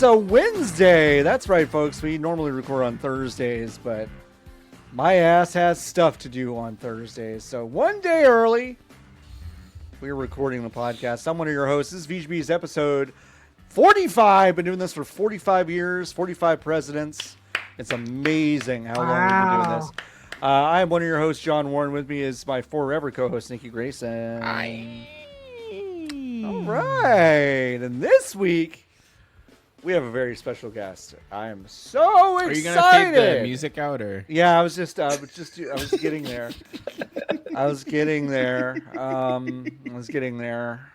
a Wednesday. That's right, folks. We normally record on Thursdays, but my ass has stuff to do on Thursdays. So one day early, we're recording the podcast. I'm one of your hosts. This is VGB's episode 45. Been doing this for 45 years, 45 presidents. It's amazing how long we've been doing this. I'm one of your hosts, John Warren. With me is my forever co-host, Nikki Grayson. Hi. All right. And this week, we have a very special guest. I am so excited. Are you gonna fade the music out, or? Yeah, I was getting there. I was getting there.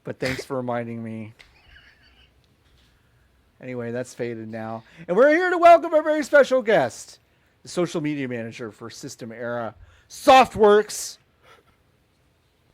But thanks for reminding me. Anyway, that's faded now. And we're here to welcome our very special guest, the social media manager for System Era Softworks.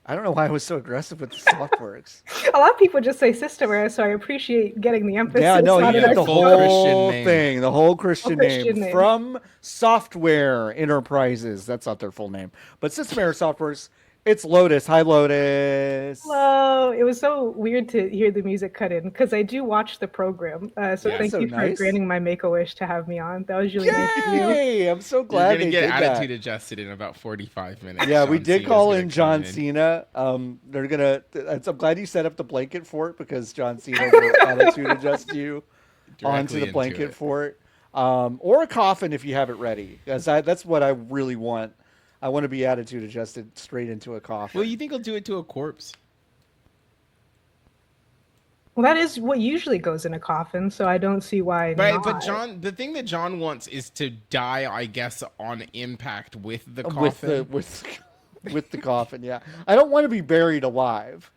I don't know why I was so aggressive with the Softworks. A lot of people just say System Era, so I appreciate getting the emphasis. Yeah, no, you get the whole Christian thing, the whole Christian name from Software Enterprises. That's not their full name, but System Era Softworks. It's Lotus. Hi, Lotus. Hello. It was so weird to hear the music cut in because I do watch the program. So thank you for granting my Make-A-Wish to have me on. That was really nice of you. Hey, I'm so glad You're they gonna did get that. attitude adjusted in about 45 minutes. Yeah, we John did Cena's call gonna in John come Cena. They're gonna. I'm glad you set up the blanket for it because John Cena will attitude adjust you onto the into blanket it. for it, or a coffin if you have it ready. Because that's what I really want. I want to be attitude adjusted straight into a coffin. Well, you think he'll do it to a corpse? Well, that is what usually goes in a coffin, so I don't see why not. But John, the thing that John wants is to die, I guess, on impact with the coffin. With the coffin, yeah. I don't want to be buried alive.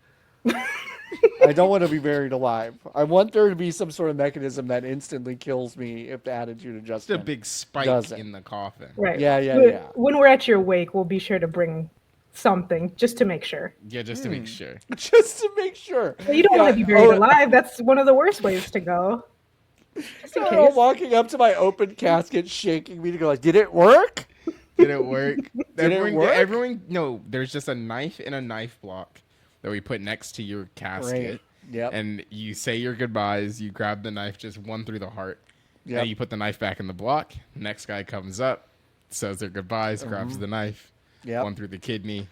I don't want to be buried alive. I want there to be some sort of mechanism that instantly kills me if the attitude Just adjustment a big spike doesn't. in the coffin. Right. Yeah. When we're at your wake, we'll be sure to bring something just to make sure. Yeah, just to make sure. Just to make sure. But you don't want to be buried alive. That's one of the worst ways to go. Just in case. Walking up to my open casket, shaking me to go like, did it work? Did it work? Everyone, No, there's just a knife and a knife block that we put next to your casket. Right. Yep. And you say your goodbyes, you grab the knife just one through the heart. Yep. And you put the knife back in the block. Next guy comes up, says their goodbyes, grabs the knife, one through the kidney.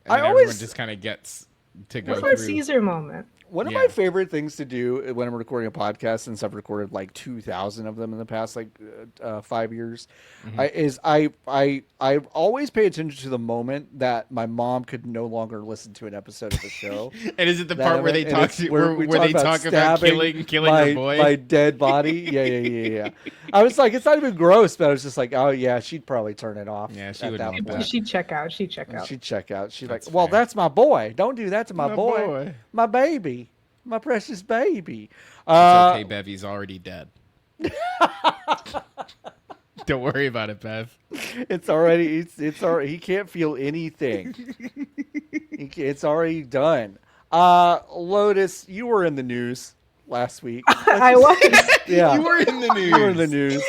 And then everyone just kind of gets to go through. It's a Caesar moment. One of my favorite things to do when I'm recording a podcast, since I've recorded like 2,000 of them in the past 5 years, is I always pay attention to the moment that my mom could no longer listen to an episode of the show. And is it the part where they talk about killing your boy? My dead body? Yeah. I was like, it's not even gross, but I was just like, oh yeah, she'd probably turn it off. Yeah, she would. She'd check out. She'd check out. She's like, well, that's my boy. Don't do that to my boy. My baby. My precious baby. It's okay, Bev. He's already dead. Don't worry about it, Bev. It's already. He can't feel anything. It's already done. Lotus, you were in the news last week. I was. Yeah, You were in the news. You were in the news.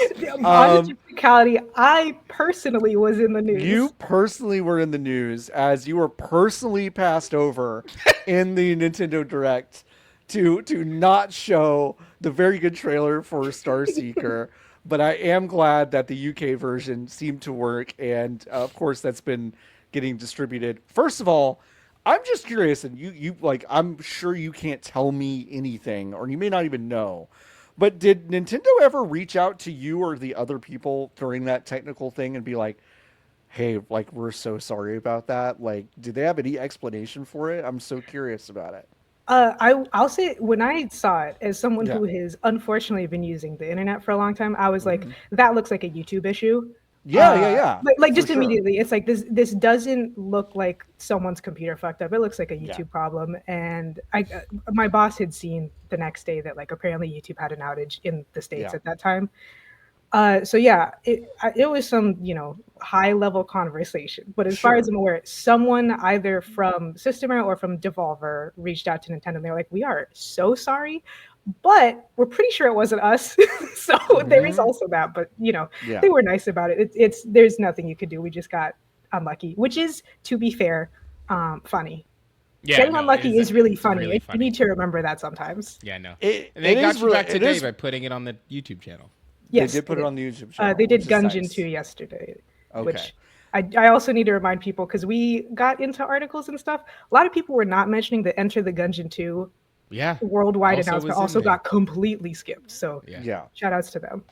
I personally was in the news. You personally were in the news as you were personally passed over in the Nintendo Direct to not show the very good trailer for Starseeker. But I am glad that the UK version seemed to work, and of course that's been getting distributed. First of all, I'm just curious, and you I'm sure you can't tell me anything, or you may not even know. But did Nintendo ever reach out to you or the other people during that technical thing and be like, "Hey, we're so sorry about that"? Did they have any explanation for it? I'm so curious about it. I'll say when I saw it, as someone who has unfortunately been using the internet for a long time, I was like, that looks like a YouTube issue. Yeah. But just immediately, it's like this doesn't look like someone's computer fucked up. It looks like a YouTube problem. And my boss had seen the next day that apparently YouTube had an outage in the States at that time. It was some high level conversation. But as far as I'm aware, someone either from Systema or from Devolver reached out to Nintendo. And they're like, "We are so sorry, but we're pretty sure it wasn't us." So there is also that. But they were nice about it. There's nothing you could do. We just got unlucky, which is, to be fair, funny. Getting unlucky is really funny. Really funny. You need to remember that sometimes. Yeah, no. And they got you back today by putting it on the YouTube channel. Yes, they did put it on the YouTube channel. They did Gungeon 2 yesterday, which I also need to remind people, because we got into articles and stuff. A lot of people were not mentioning the Enter the Gungeon 2 worldwide announcement also got completely skipped. So shout outs to them.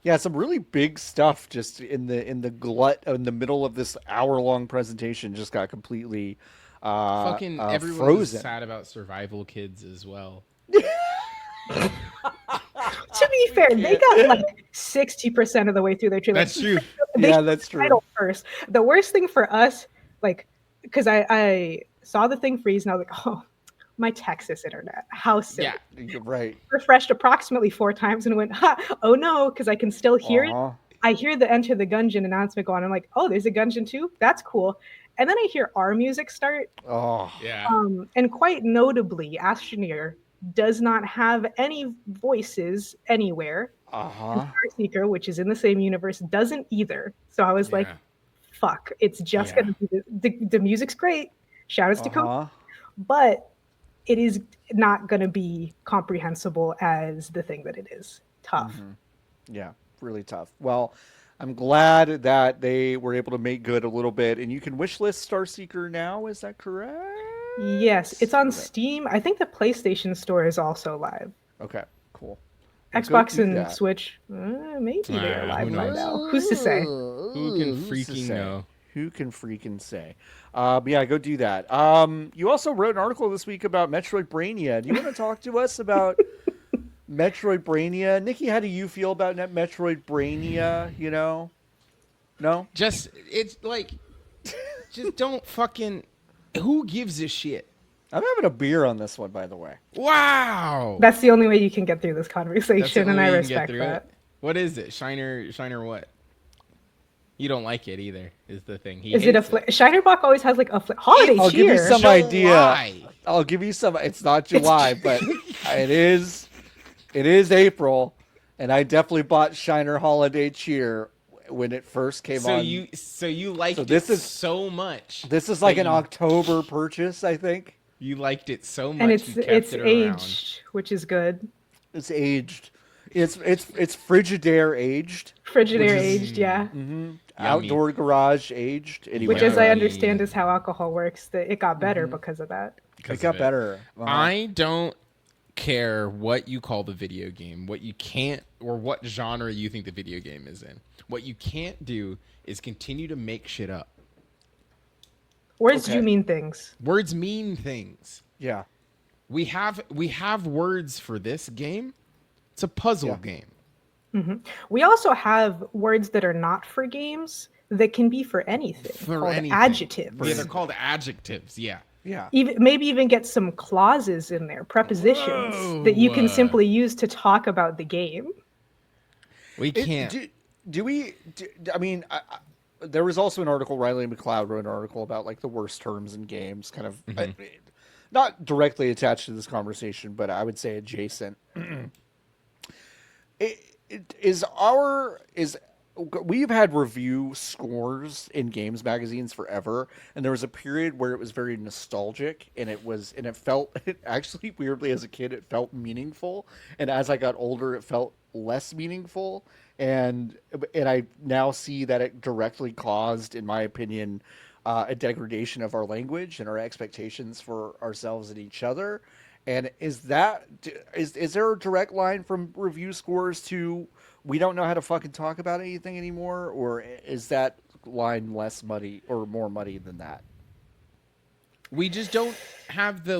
Yeah, some really big stuff just in the glut in the middle of this hour-long presentation just got completely fucking everyone frozen. Was sad about Survival Kids as well. To be fair, they got like 60% of the way through their trailer. That's true. That's true. First, the worst thing for us, like, because I saw the thing freeze and I was like, oh, my Texas internet, how silly. Yeah, you're right. Refreshed approximately 4 times and went, oh no, because I can still hear it. I hear the Enter the Gungeon announcement go on. I'm like, oh, there's a Gungeon 2? That's cool. And then I hear our music start. Oh, yeah. And quite notably, Astroneer does not have any voices anywhere. And Starseeker, which is in the same universe, doesn't either. So I was like, fuck, it's just going to be the music's great. Shout outs to Coke. But it is not going to be comprehensible as the thing that it is. Tough. Yeah, really tough. Well, I'm glad that they were able to make good a little bit. And you can wishlist Starseeker now, is that correct? Yes, it's on Steam. I think the PlayStation Store is also live. Okay, cool. Xbox and Switch, maybe they're live right now. Who's to say? Who can freaking know? Who can freaking say? But yeah, go do that. You also wrote an article this week about Metroid Brainia. Do you want to talk to us about Metroid Brainia? Nikki, how do you feel about Metroid Brainia? You know? No? Just don't fucking... Who gives a shit? I'm having a beer on this one, by the way. Wow. That's the only way you can get through this conversation, and I respect that. What is it? Shiner what? You don't like it either, is the thing. Is it a Shinerbach always has like a holiday cheer. I'll give you some idea. I'll give you some. It's not July, but it is April, and I definitely bought Shiner Holiday Cheer when it first came on. So you liked it so much. This is like an October purchase, I think. You liked it so much. And it's aged, which is good. It's aged. It's Frigidaire aged. Frigidaire aged, yeah. Outdoor garage aged. Anyway. Which, as I understand, is how alcohol works. That it got better because of that. It got better. I don't care what you call the video game, what you can't, or what genre you think the video game is in. What you can't do is continue to make shit up. Words do mean things. Words mean things. Yeah. We have words for this game. It's a puzzle game. We also have words that are not for games that can be for anything. Adjectives. Yeah, they're called adjectives. Yeah. Yeah. Maybe even get some clauses in there, prepositions that you can simply use to talk about the game. We can't. I mean, there was also an article, Riley McLeod wrote an article about like the worst terms in games, kind of not directly attached to this conversation, but I would say adjacent. We've had review scores in games magazines forever, and there was a period where it was very nostalgic, and it felt actually weirdly as a kid it felt meaningful, and as I got older it felt less meaningful, and I now see that it directly caused, in my opinion, a degradation of our language and our expectations for ourselves and each other. And is there a direct line from review scores to we don't know how to fucking talk about anything anymore, or is that line less muddy or more muddy than that? We just don't have the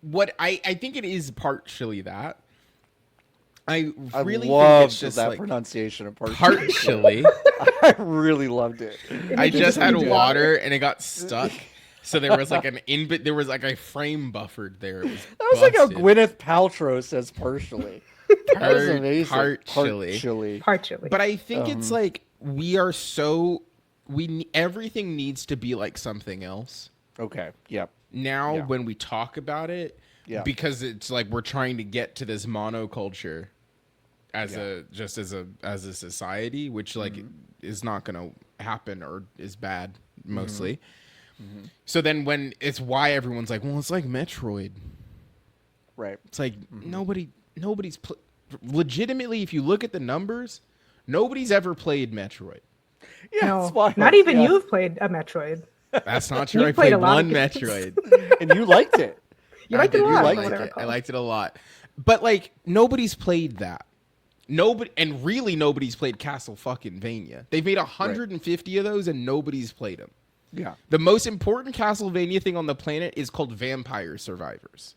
what I think it is partially that. I really think it's just that pronunciation of partially. I really loved it. I just had water and it got stuck. So there was like there was like a frame buffered there. It was that was busted. Like a Gwyneth Paltrow says partially. That was amazing. Partially. But I think it's like everything needs to be like something else. Okay. Yep. Now when we talk about it, because it's like we're trying to get to this monoculture as a society, which like is not going to happen or is bad mostly. So then when it's why everyone's like, well, it's like Metroid. Right. It's like legitimately, if you look at the numbers, nobody's ever played Metroid. Yeah, No, it's wild. not even Yeah. you've played a Metroid. That's not true. You I played played a lot one of games. Metroid. And you liked it. You liked it a did lot. like from what I it. recall. I liked it a lot. But like nobody's played that. Nobody, and really nobody's played Castle fucking Vania. They've made 150 of those and nobody's played them. Yeah. The most important Castlevania thing on the planet is called Vampire Survivors.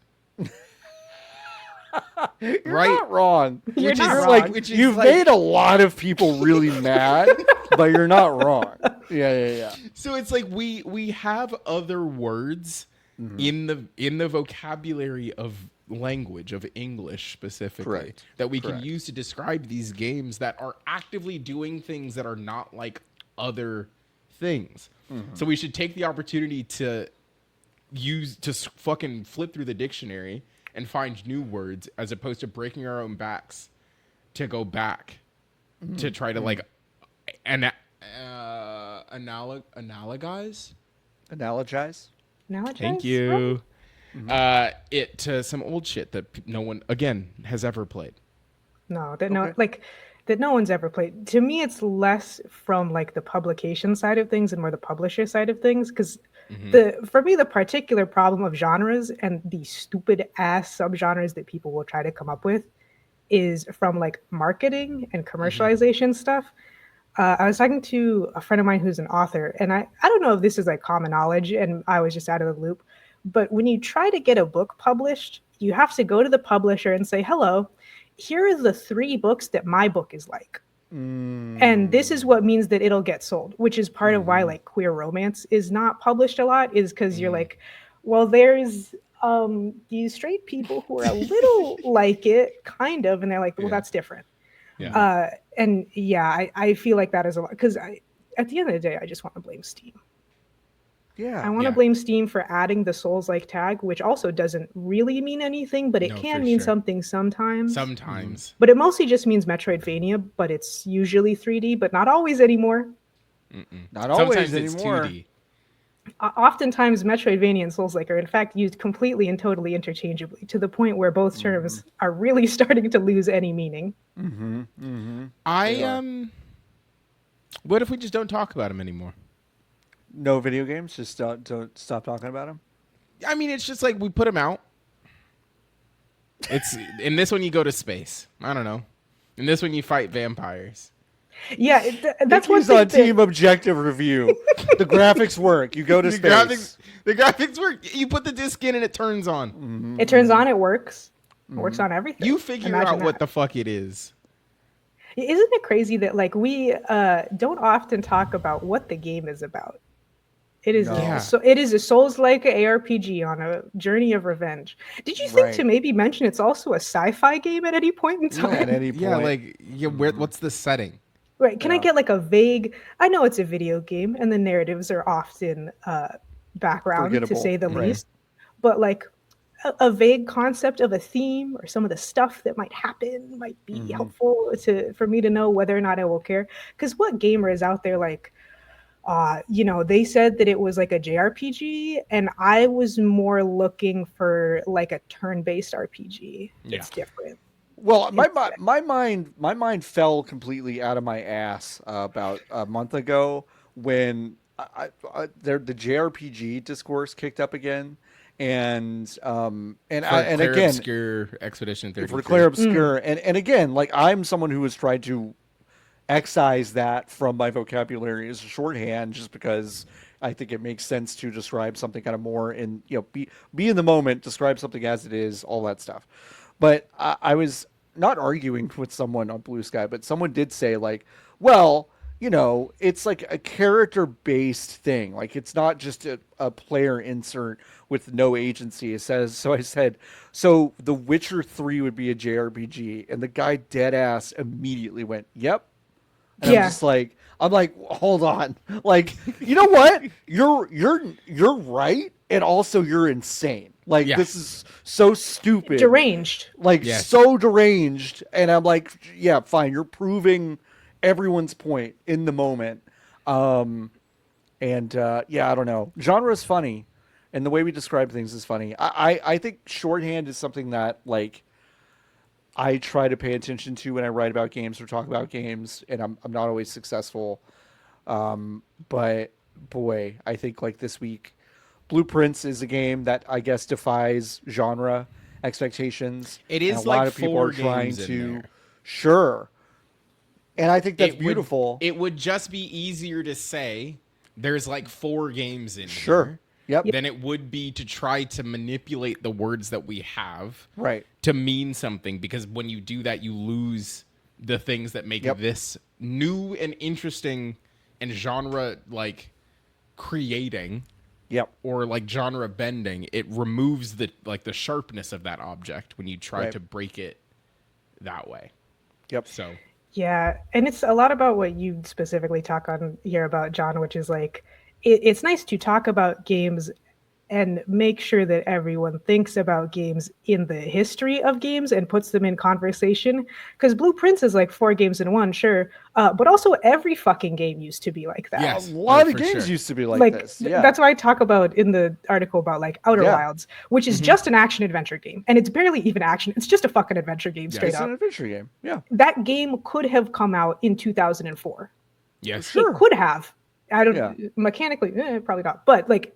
You're Right? not wrong. You're Which not is wrong. like, which is You've like, made a lot of people really mad, but you're not wrong. Yeah. so it's like we have other words in the vocabulary of language of English specifically Correct. that we can Correct. use to describe these games that are actively doing things that are not like other things. So we should take the opportunity to fucking flip through the dictionary and find new words as opposed to breaking our own backs to go back to try to like analogize. Analogize. Thank you. It to some old shit that no one again has ever played. No, that no one's ever played. To me, it's less from like the publication side of things and more the publisher side of things. Because for me, the particular problem of genres and the stupid ass subgenres that people will try to come up with is from like marketing and commercialization stuff. I was talking to a friend of mine who's an author, and I don't know if this is like common knowledge, and I was just out of the loop. But when you try to get a book published, you have to go to the publisher and say, hello, here are the 3 books that my book is like. And this is what means that it'll get sold, which is part of why like queer romance is not published a lot, is because you're like, well, there's these straight people who are a little like it, kind of, and they're like, well, that's different. Yeah. And yeah, I feel like that is a lot, because at the end of the day, I just want to blame Steam. Yeah. I want to blame Steam for adding the Souls-like tag, which also doesn't really mean anything, but it can mean something sometimes. Sometimes. But it mostly just means Metroidvania, but it's usually 3D, but not always anymore. Not always Sometimes it's anymore. 2D. Oftentimes, Metroidvania and Souls-like are in fact used completely and totally interchangeably, to the point where both terms are really starting to lose any meaning. What if we just don't talk about them anymore? No video games. Just don't stop talking about them. I mean, it's just like we put them out. It's in this one you go to space. I don't know. In this one you fight vampires. Yeah, that's one He's thing. on Team Objective Review. The graphics work. You go to space. The graphics work. You put the disc in and it turns on. It turns on. It works. It works on everything. You figure out what the fuck it is. Isn't it crazy that like we don't often talk about what the game is about? It is so it is a Souls-like ARPG on a journey of revenge. Did you think to maybe mention it's also a sci-fi game at any point in time? At any point. Yeah, like what's the setting? Right. Can I get like a vague? I know it's a video game, and the narratives are often background to say the least. But like a vague concept of a theme or some of the stuff that might happen might be helpful for me to know whether or not I will care. Because what gamer is out there like? They said that it was like a JRPG, and I was more looking for like a turn-based RPG. Yeah. It's different. Well, my mind fell completely out of my ass about a month ago when the JRPG discourse kicked up again, and again, Obscure Expedition 33. for Claire Obscure, and again, like I'm someone who has tried to excise that from my vocabulary as a shorthand, just because I think it makes sense to describe something kind of more in be in the moment, describe something as it is, all that stuff. But I was not arguing with someone on Blue Sky, but someone did say like, well, it's like a character-based thing. Like it's not just a player insert with no agency. It says, so I said, so The Witcher 3 would be a JRPG, and the guy dead ass immediately went, yep. And I'm like, hold on. Like, you know what? You're right. And also you're insane. Like, this is so stupid. Deranged. Like, so deranged. And I'm like, yeah, fine. You're proving everyone's point in the moment. And yeah, I don't know. Genre is funny, and the way we describe things is funny. I think shorthand is something that like I try to pay attention to when I write about games or talk about games, and I'm not always successful. But boy, I think like this week, Blueprints is a game that I guess defies genre expectations. It and is a lot like of people 4 are trying games in to there. sure, and I think that's It beautiful. It would just be easier to say there's like 4 games in Sure. here Yep. than it would be to try to manipulate the words that we have Right. to mean something, because when you do that, you lose the things that make Yep. this new and interesting and genre like creating Yep. or like genre bending. It removes the sharpness of that object when you try Right. to break it that way. Yep. So Yeah, and it's a lot about what you specifically talk on here about, John, which is like it's nice to talk about games and make sure that everyone thinks about games in the history of games and puts them in conversation. Because Blueprints is like 4 games in one, sure, but also every fucking game used to be like that. Yes. A lot No, of for games sure. used to be like this. Yeah. That's what I talk about in the article about like Outer Yeah. Wilds, which is just an action adventure game, and it's barely even action. It's just a fucking adventure game, straight it's up. an adventure game. Yeah. That game could have come out in 2004. yes. Sure. It could have. I don't Yeah. mechanically, probably not. But like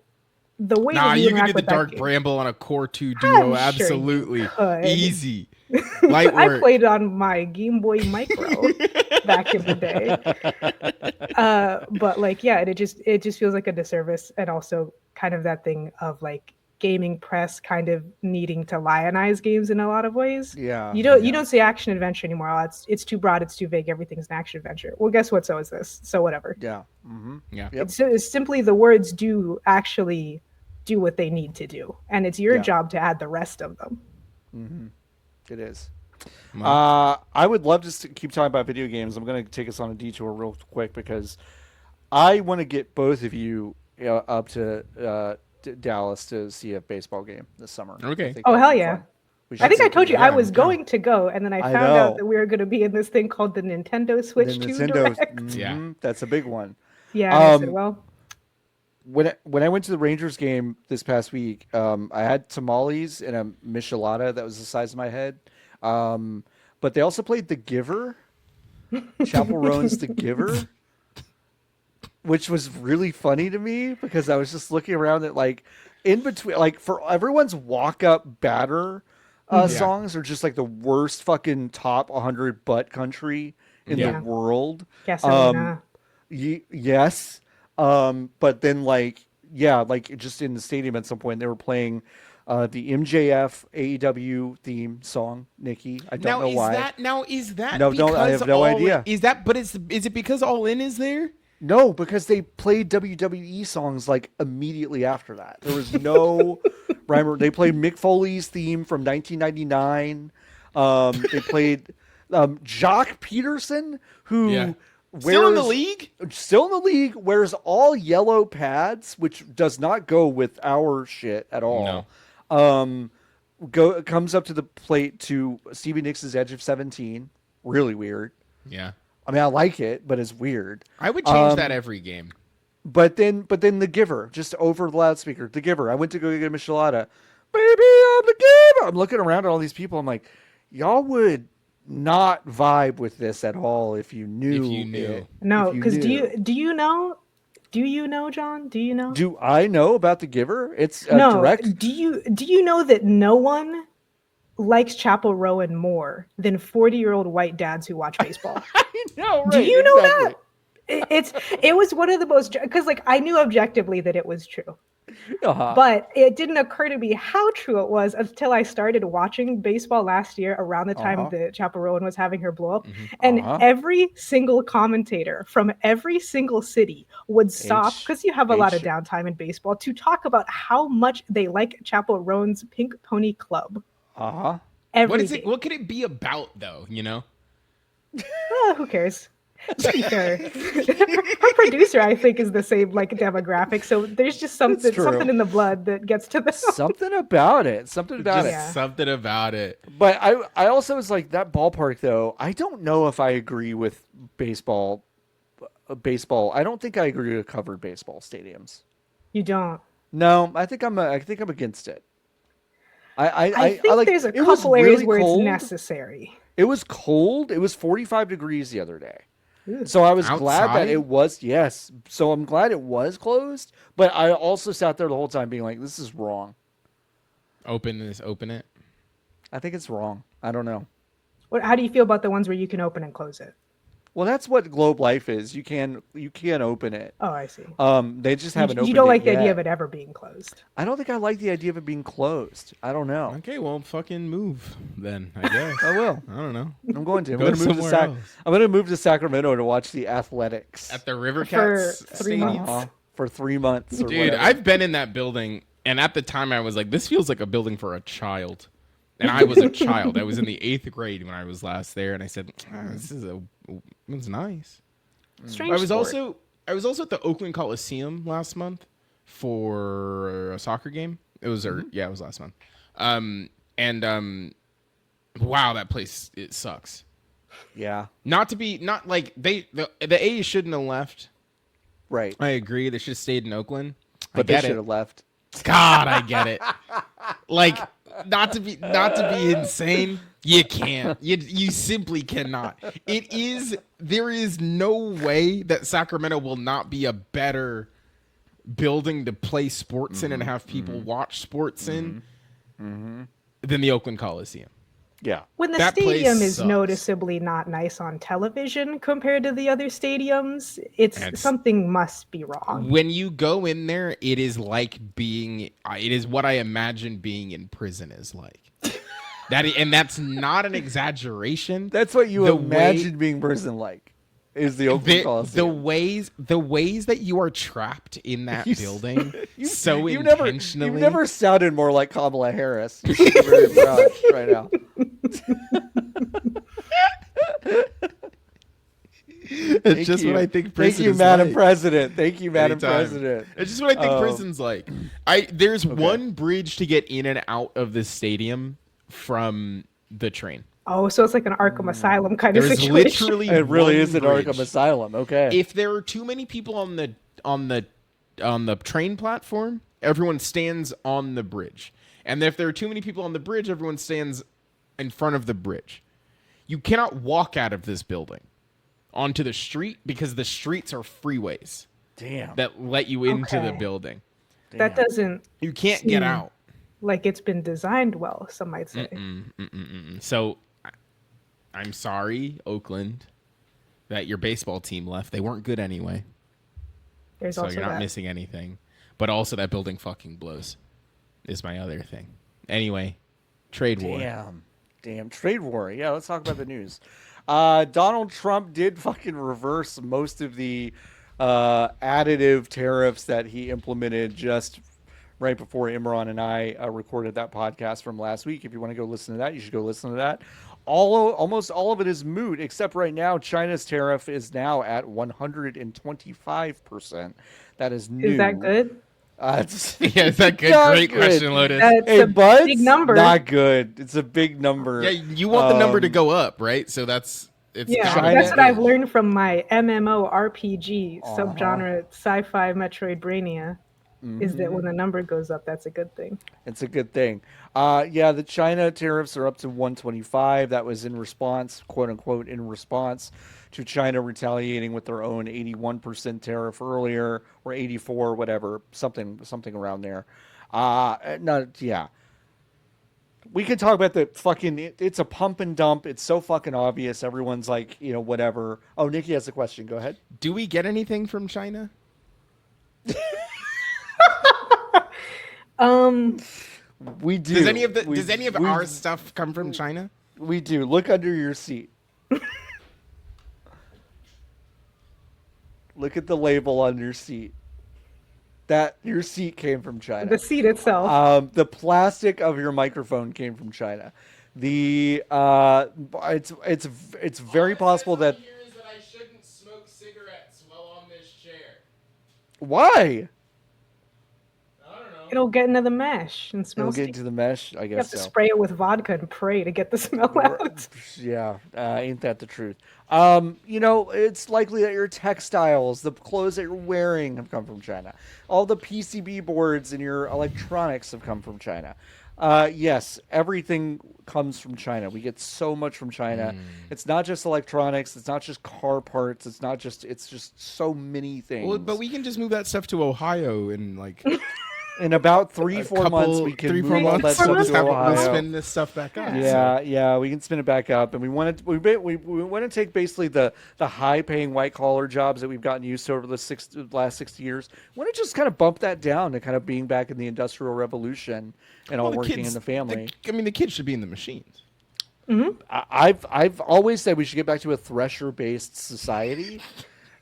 the way Nah, that you could interact do the with that Dark game- Bramble on a Core 2 I'm Duo. sure you Absolutely. could. Easy. Light I work. played on my Game Boy Micro back in the day. But like, yeah, it just feels like a disservice, and also kind of that thing of like gaming press kind of needing to lionize games in a lot of ways. Yeah. You don't say action adventure anymore. Oh, it's too broad, it's too vague, everything's an action adventure. Well, guess what? So is this. So whatever. Yeah. Mm-hmm. Yeah. Yep. It's simply the words do actually do what they need to do, and it's your Yeah. job to add the rest of them. Mm-hmm. It is. Well, I would love to keep talking about video games. I'm going to take us on a detour real quick because I want to get both of you up to Dallas to see a baseball game this summer. Okay. I think Oh, that'd hell be yeah. fun. We I should think I take told you it. I Yeah, was I'm going to go, and then I I found know. out that we were going to be in this thing called the Nintendo Switch The 2 Nintendo, Direct. Yeah. that's a big one. Yeah, and I said, Um, well, When I went to the Rangers game this past week, I had tamales and a michelada that was the size of my head. But they also played The Giver, Chapel Roan's The Giver, which was really funny to me because I was just looking around at like in between, like for everyone's walk up batter songs are just like the worst fucking top 100 butt country in Yeah. the world. Gasolina. Yes. But then like, yeah, like just in the stadium at some point they were playing the MJF AEW theme song, Nikki. I don't know why. Is that No, I have no idea. Is it because All In is there? No, because they played WWE songs like immediately after that. There was no rhyme. They played Mick Foley's theme from 1999. They played Jock Peterson, who Yeah. Still in the wears- league? Still in the league, wears all yellow pads, which does not go with our shit at all. Comes up to the plate to Stevie Nicks' Edge of 17. Really weird. Yeah. I mean, I like it, but it's weird. I would change that every game. But then The Giver, just over the loudspeaker. The Giver. I went to go get a michelada. Baby, I'm the Giver. I'm looking around at all these people. I'm like, y'all would not vibe with this at all if you knew. If you knew. it. No, If because knew. do you know, John? Do you know? Do I know about The Giver? It's a No. direct. Do you know that no one likes Chapel Rowan more than 40-year-old white dads who watch baseball? I know, right? Do you know exactly. that? It was one of the most, because like I knew objectively that it was true, Uh-huh. but it didn't occur to me how true it was until I started watching baseball last year around the time that Chapel Rowan was having her blow up, and every single commentator from every single city would stop, because you have a lot of downtime in baseball, to talk about how much they like Chapel Rowan's Pink Pony Club. Uh-huh. Every What is it? game. What could it be about, though? You know? Who cares? To be fair, her producer, I think, is the same like demographic. So there's just something true. in the blood that gets to the. Something about it. Something about Just it. Yeah. something about it. But I also was like, that ballpark, though, I don't know if I agree with baseball baseball. I don't think I agree with covered baseball stadiums. You don't. No, I think I'm against it. I think like there's a it was couple areas really where cold. it's necessary. It was cold. It was 45 degrees the other day. Ooh. So I was glad that Outside? it was, yes. So I'm glad it was closed, but I also sat there the whole time being like, this is wrong. Open it. I think it's wrong. I don't know. How do you feel about the ones where you can open and close it? Well, that's what Globe Life is. You can open it. Oh, I see. They just haven't opened it You don't like the yet. idea of it ever being closed. I don't think I like the idea of it being closed. I don't know. Okay, well, fucking move then. I guess. I will. I don't know. I'm going to. Go I'm going to somewhere else. I'm going to move to Sacramento to watch the Athletics At the River For Cats 3 Stadium. months. For 3 months. Or Dude, whatever. I've been in that building, and at the time I was like, this feels like a building for a child. And I was a child. I was in the 8th grade when I was last there, and I said, it's nice. Strange. I was sport. also at the Oakland Coliseum last month for a soccer game. It was it was last month. Wow, that place, it sucks. Yeah. Not like the A's shouldn't have left. Right. I agree. They should have stayed in Oakland. But they should have left. God, I get it. Like, not to be insane, you can't. You simply cannot. There is no way that Sacramento will not be a better building to play sports in and have people watch sports in than the Oakland Coliseum. Yeah. When the That place stadium is sucks. noticeably not nice on television compared to the other stadiums, That's- something must be wrong. When you go in there, it is like it is what I imagine being in prison is like. And that's not an exaggeration. That's what you The imagine being prison like. Is the Oakland Coliseum. the ways that you are trapped in that building so You've intentionally. never sounded more like Kamala Harris. You should be very proud right now. It's just what I think prison Thank you, is Madam like. President. Thank you, Madam Anytime. President. It's just what I think prison's like. There's one bridge to get in and out of the stadium from the train. Oh, so it's like an Arkham Asylum kind of There's situation. literally It really one is an bridge. Arkham Asylum. Okay. If there are too many people on the train platform, everyone stands on the bridge. And if there are too many people on the bridge, everyone stands in front of the bridge. You cannot walk out of this building onto the street because the streets are freeways Damn. that let you into the Okay. building. That doesn't You can't get seem out. like it's been designed well, some might say. So I'm sorry, Oakland, that your baseball team left. They weren't good anyway. There's So also you're not that. missing anything. But also that building fucking blows is my other thing. Anyway, trade war. Damn. Trade war. Yeah, let's talk about the news. Donald Trump did fucking reverse most of the additive tariffs that he implemented just right before Imran and I recorded that podcast from last week. If you want to go listen to that, you should go listen to that. Almost all of it is moot, except right now China's tariff is now at 125%. That is new. Is that good? Yeah, is that good? Not Great good. question, Lotus. That's Hey, a but big number. not good. It's a big number. Yeah, you want the number to go up, right? So it's Yeah, China that's what I've good. learned from my MMORPG Uh-huh. subgenre sci-fi Metroidvania. Is that when the number goes up, that's a good thing. It's a good thing. Yeah, the China tariffs are up to 125. That was in response, quote unquote, in response to China retaliating with their own 81% tariff earlier, or 84, whatever, something around there. Yeah. We could talk about the fucking. It's a pump and dump. It's so fucking obvious. Everyone's like, whatever. Oh, Nikki has a question. Go ahead. Do we get anything from China? We do. Does any of We- our stuff come from China? We do. Look under your seat. Look at the label on your seat. That your seat came from China. The seat itself. The plastic of your microphone came from China. The it's very possible that. Here is that I shouldn't smoke cigarettes while on this chair. Why? I don't know. It'll get into the mesh and smell. It'll get into the mesh, I You have guess to so. spray it with vodka and pray to get the smell out. Yeah, ain't that the truth? It's likely that your textiles, the clothes that you're wearing, have come from China. All the PCB boards and your electronics have come from China. Yes, everything comes from China. We get so much from China. It's not just electronics. It's not just car parts. It's just so many things. Well, but we can just move that stuff to Ohio and like in about 3-4 months, we can move all that stuff to Ohio. We'll spin this stuff back up. Yeah, we can spin it back up, and we want to take basically the high-paying white-collar jobs that we've gotten used to over the last 60 years. We want to just kind of bump that down to kind of being back in the Industrial Revolution and all working in the family. The kids should be in the machines. Mm-hmm. I've always said we should get back to a thresher-based society.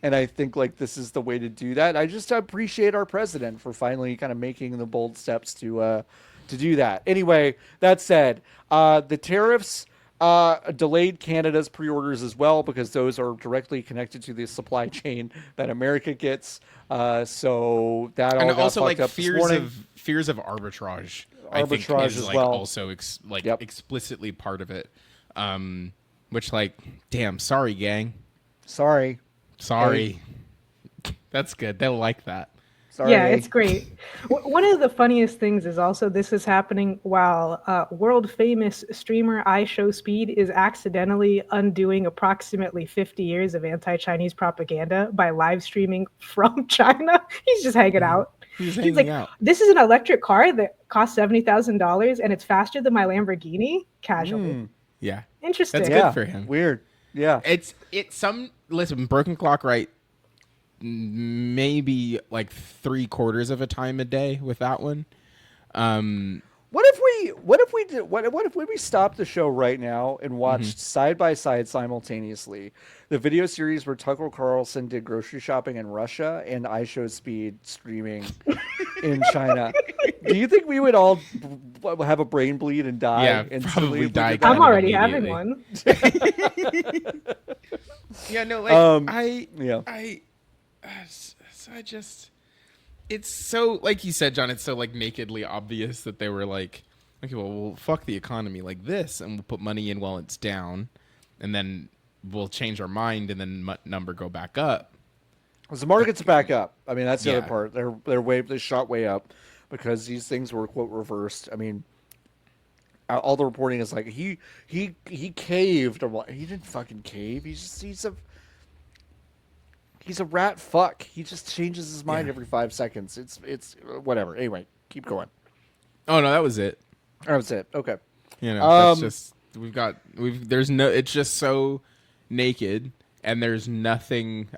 And I think like this is the way to do that. I just appreciate our president for finally kind of making the bold steps to do that. Anyway, that said, the tariffs delayed Canada's pre-orders as well because those are directly connected to the supply chain that America gets. So that all and got also fucked like up this morning. fears of arbitrage. I think Arbitrage is as like well. also explicitly part of it. Which like, damn, sorry, gang. Sorry. That's good. They'll like that. Sorry. Yeah, it's great. One of the funniest things is also this is happening while world famous streamer iShowSpeed is accidentally undoing approximately 50 years of anti-Chinese propaganda by live streaming from China. He's just hanging out. He's like, hanging out. This is an electric car that costs $70,000 and it's faster than my Lamborghini. Casually. Yeah. Interesting. That's good for him. Weird. Yeah. Listen, Broken Clock right maybe like 3/4 of a time a day with that one. What if we stopped the show right now and watched side by side simultaneously the video series where Tucker Carlson did grocery shopping in Russia and iShowSpeed streaming in China? Do you think we would all have a brain bleed and die? Yeah, instantly probably if we die. did that? I'm already having one. Yeah, no, like it's so, like you said, John, it's so like nakedly obvious that they were like, okay, well, we'll fuck the economy like this and we'll put money in while it's down and then we'll change our mind and then number go back up. The market's back up. I mean, that's the Yeah. other part. They shot way up because these things were quote reversed. I mean, all the reporting is like he caved or what? He didn't fucking cave. He's a rat fuck. He just changes his mind every 5 seconds. It's whatever. Anyway, keep going. Oh no, that was it. That was it. Okay. You know, that's just it's just so naked and there's nothing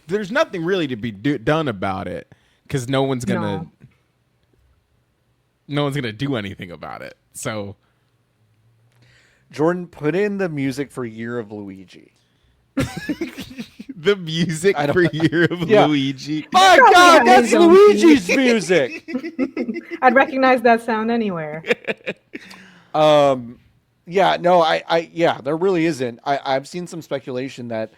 there's nothing really to be done about it because no one's gonna do anything about it. So Jordan, put in the music for Year of Luigi. the music for Year of Luigi. My Probably God, have that's his own Luigi's music. I'd recognize that sound anywhere. There really isn't. I've seen some speculation that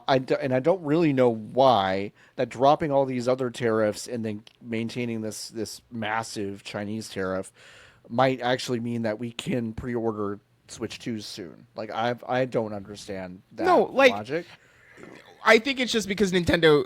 I don't really know why, that dropping all these other tariffs and then maintaining this massive Chinese tariff might actually mean that we can pre-order Switch 2s soon. Like I don't understand that logic. I think it's just because Nintendo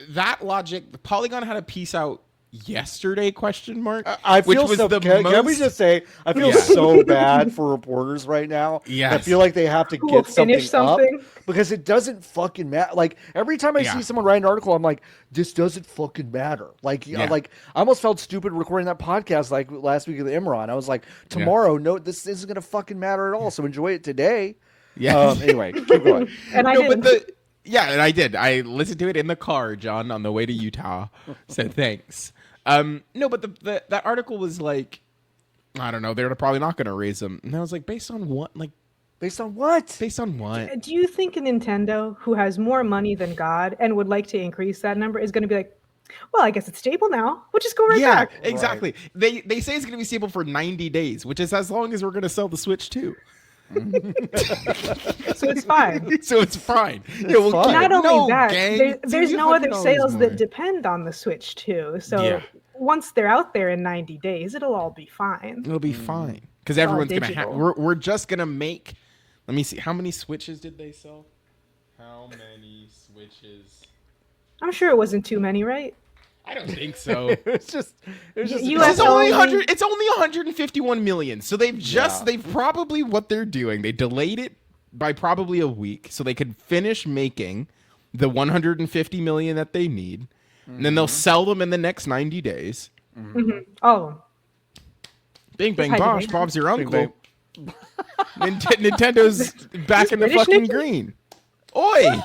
that logic, Polygon had a piece out yesterday ? I feel can we just say I feel so bad for reporters right now. Yes. I feel like they have to get something up because it doesn't fucking matter. Like every time I see someone write an article, I'm like, this doesn't fucking matter. Like like I almost felt stupid recording that podcast like last week of the Imran. I was like, tomorrow, no, this isn't gonna fucking matter at all. So enjoy it today. Yeah. Anyway, keep going. And I did. I listened to it in the car, John, on the way to Utah. Said thanks. No, but that article was like, I don't know, they're probably not going to raise them. And I was like, based on what? Like, based on what? Based on what? Do you think Nintendo, who has more money than God and would like to increase that number, is going to be like, well, I guess it's stable now. We'll just go back. Yeah, exactly. Right. They say it's going to be stable for 90 days, which is as long as we're going to sell the Switch 2. So it's fine. So it's fine. Not only that, there's no other sales that depend on the Switch 2. So once they're out there in 90 days, it'll all be fine. It'll be fine because It's all everyone's gonna have. digital. We're just gonna make. Let me see. How many Switches did they sell? How many Switches? I'm sure it wasn't too many, right? I don't think so. It was just You It's US only only- 100. It's only 151 million. So they've probably what they're doing. They delayed it by probably a week so they could finish making the 150 million that they need, and then they'll sell them in the next 90 days. Oh, Bing bang Hi, bosh, Dave. Bob's your Bing, uncle. Nintendo's back in the British fucking Nikki? green. Oi!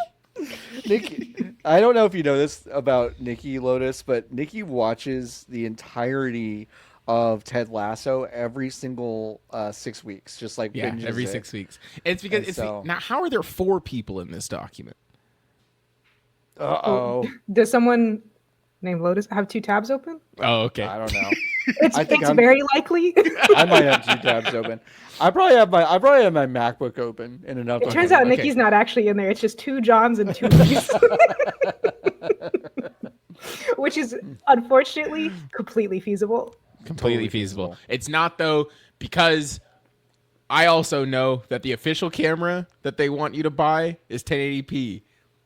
Nikki. I don't know if you know this about Nikki Lotus, but Nikki watches the entirety of Ted Lasso every single 6 weeks, just like Yeah, binges every it. 6 weeks. It's because And it's so- now. How are there 4 people in this document? Uh-oh. does someone named Lotus have 2 tabs open? Oh, okay. I don't know. It's, I think it's I'm- very likely. I might have 2 tabs open. I probably have my MacBook open in enough. It turns out Okay. Nikki's not actually in there. It's just 2 Johns and 2 Lees. Which is unfortunately completely feasible. Completely Totally feasible. feasible. It's not though, because I also know that the official camera that they want you to buy is 1080p,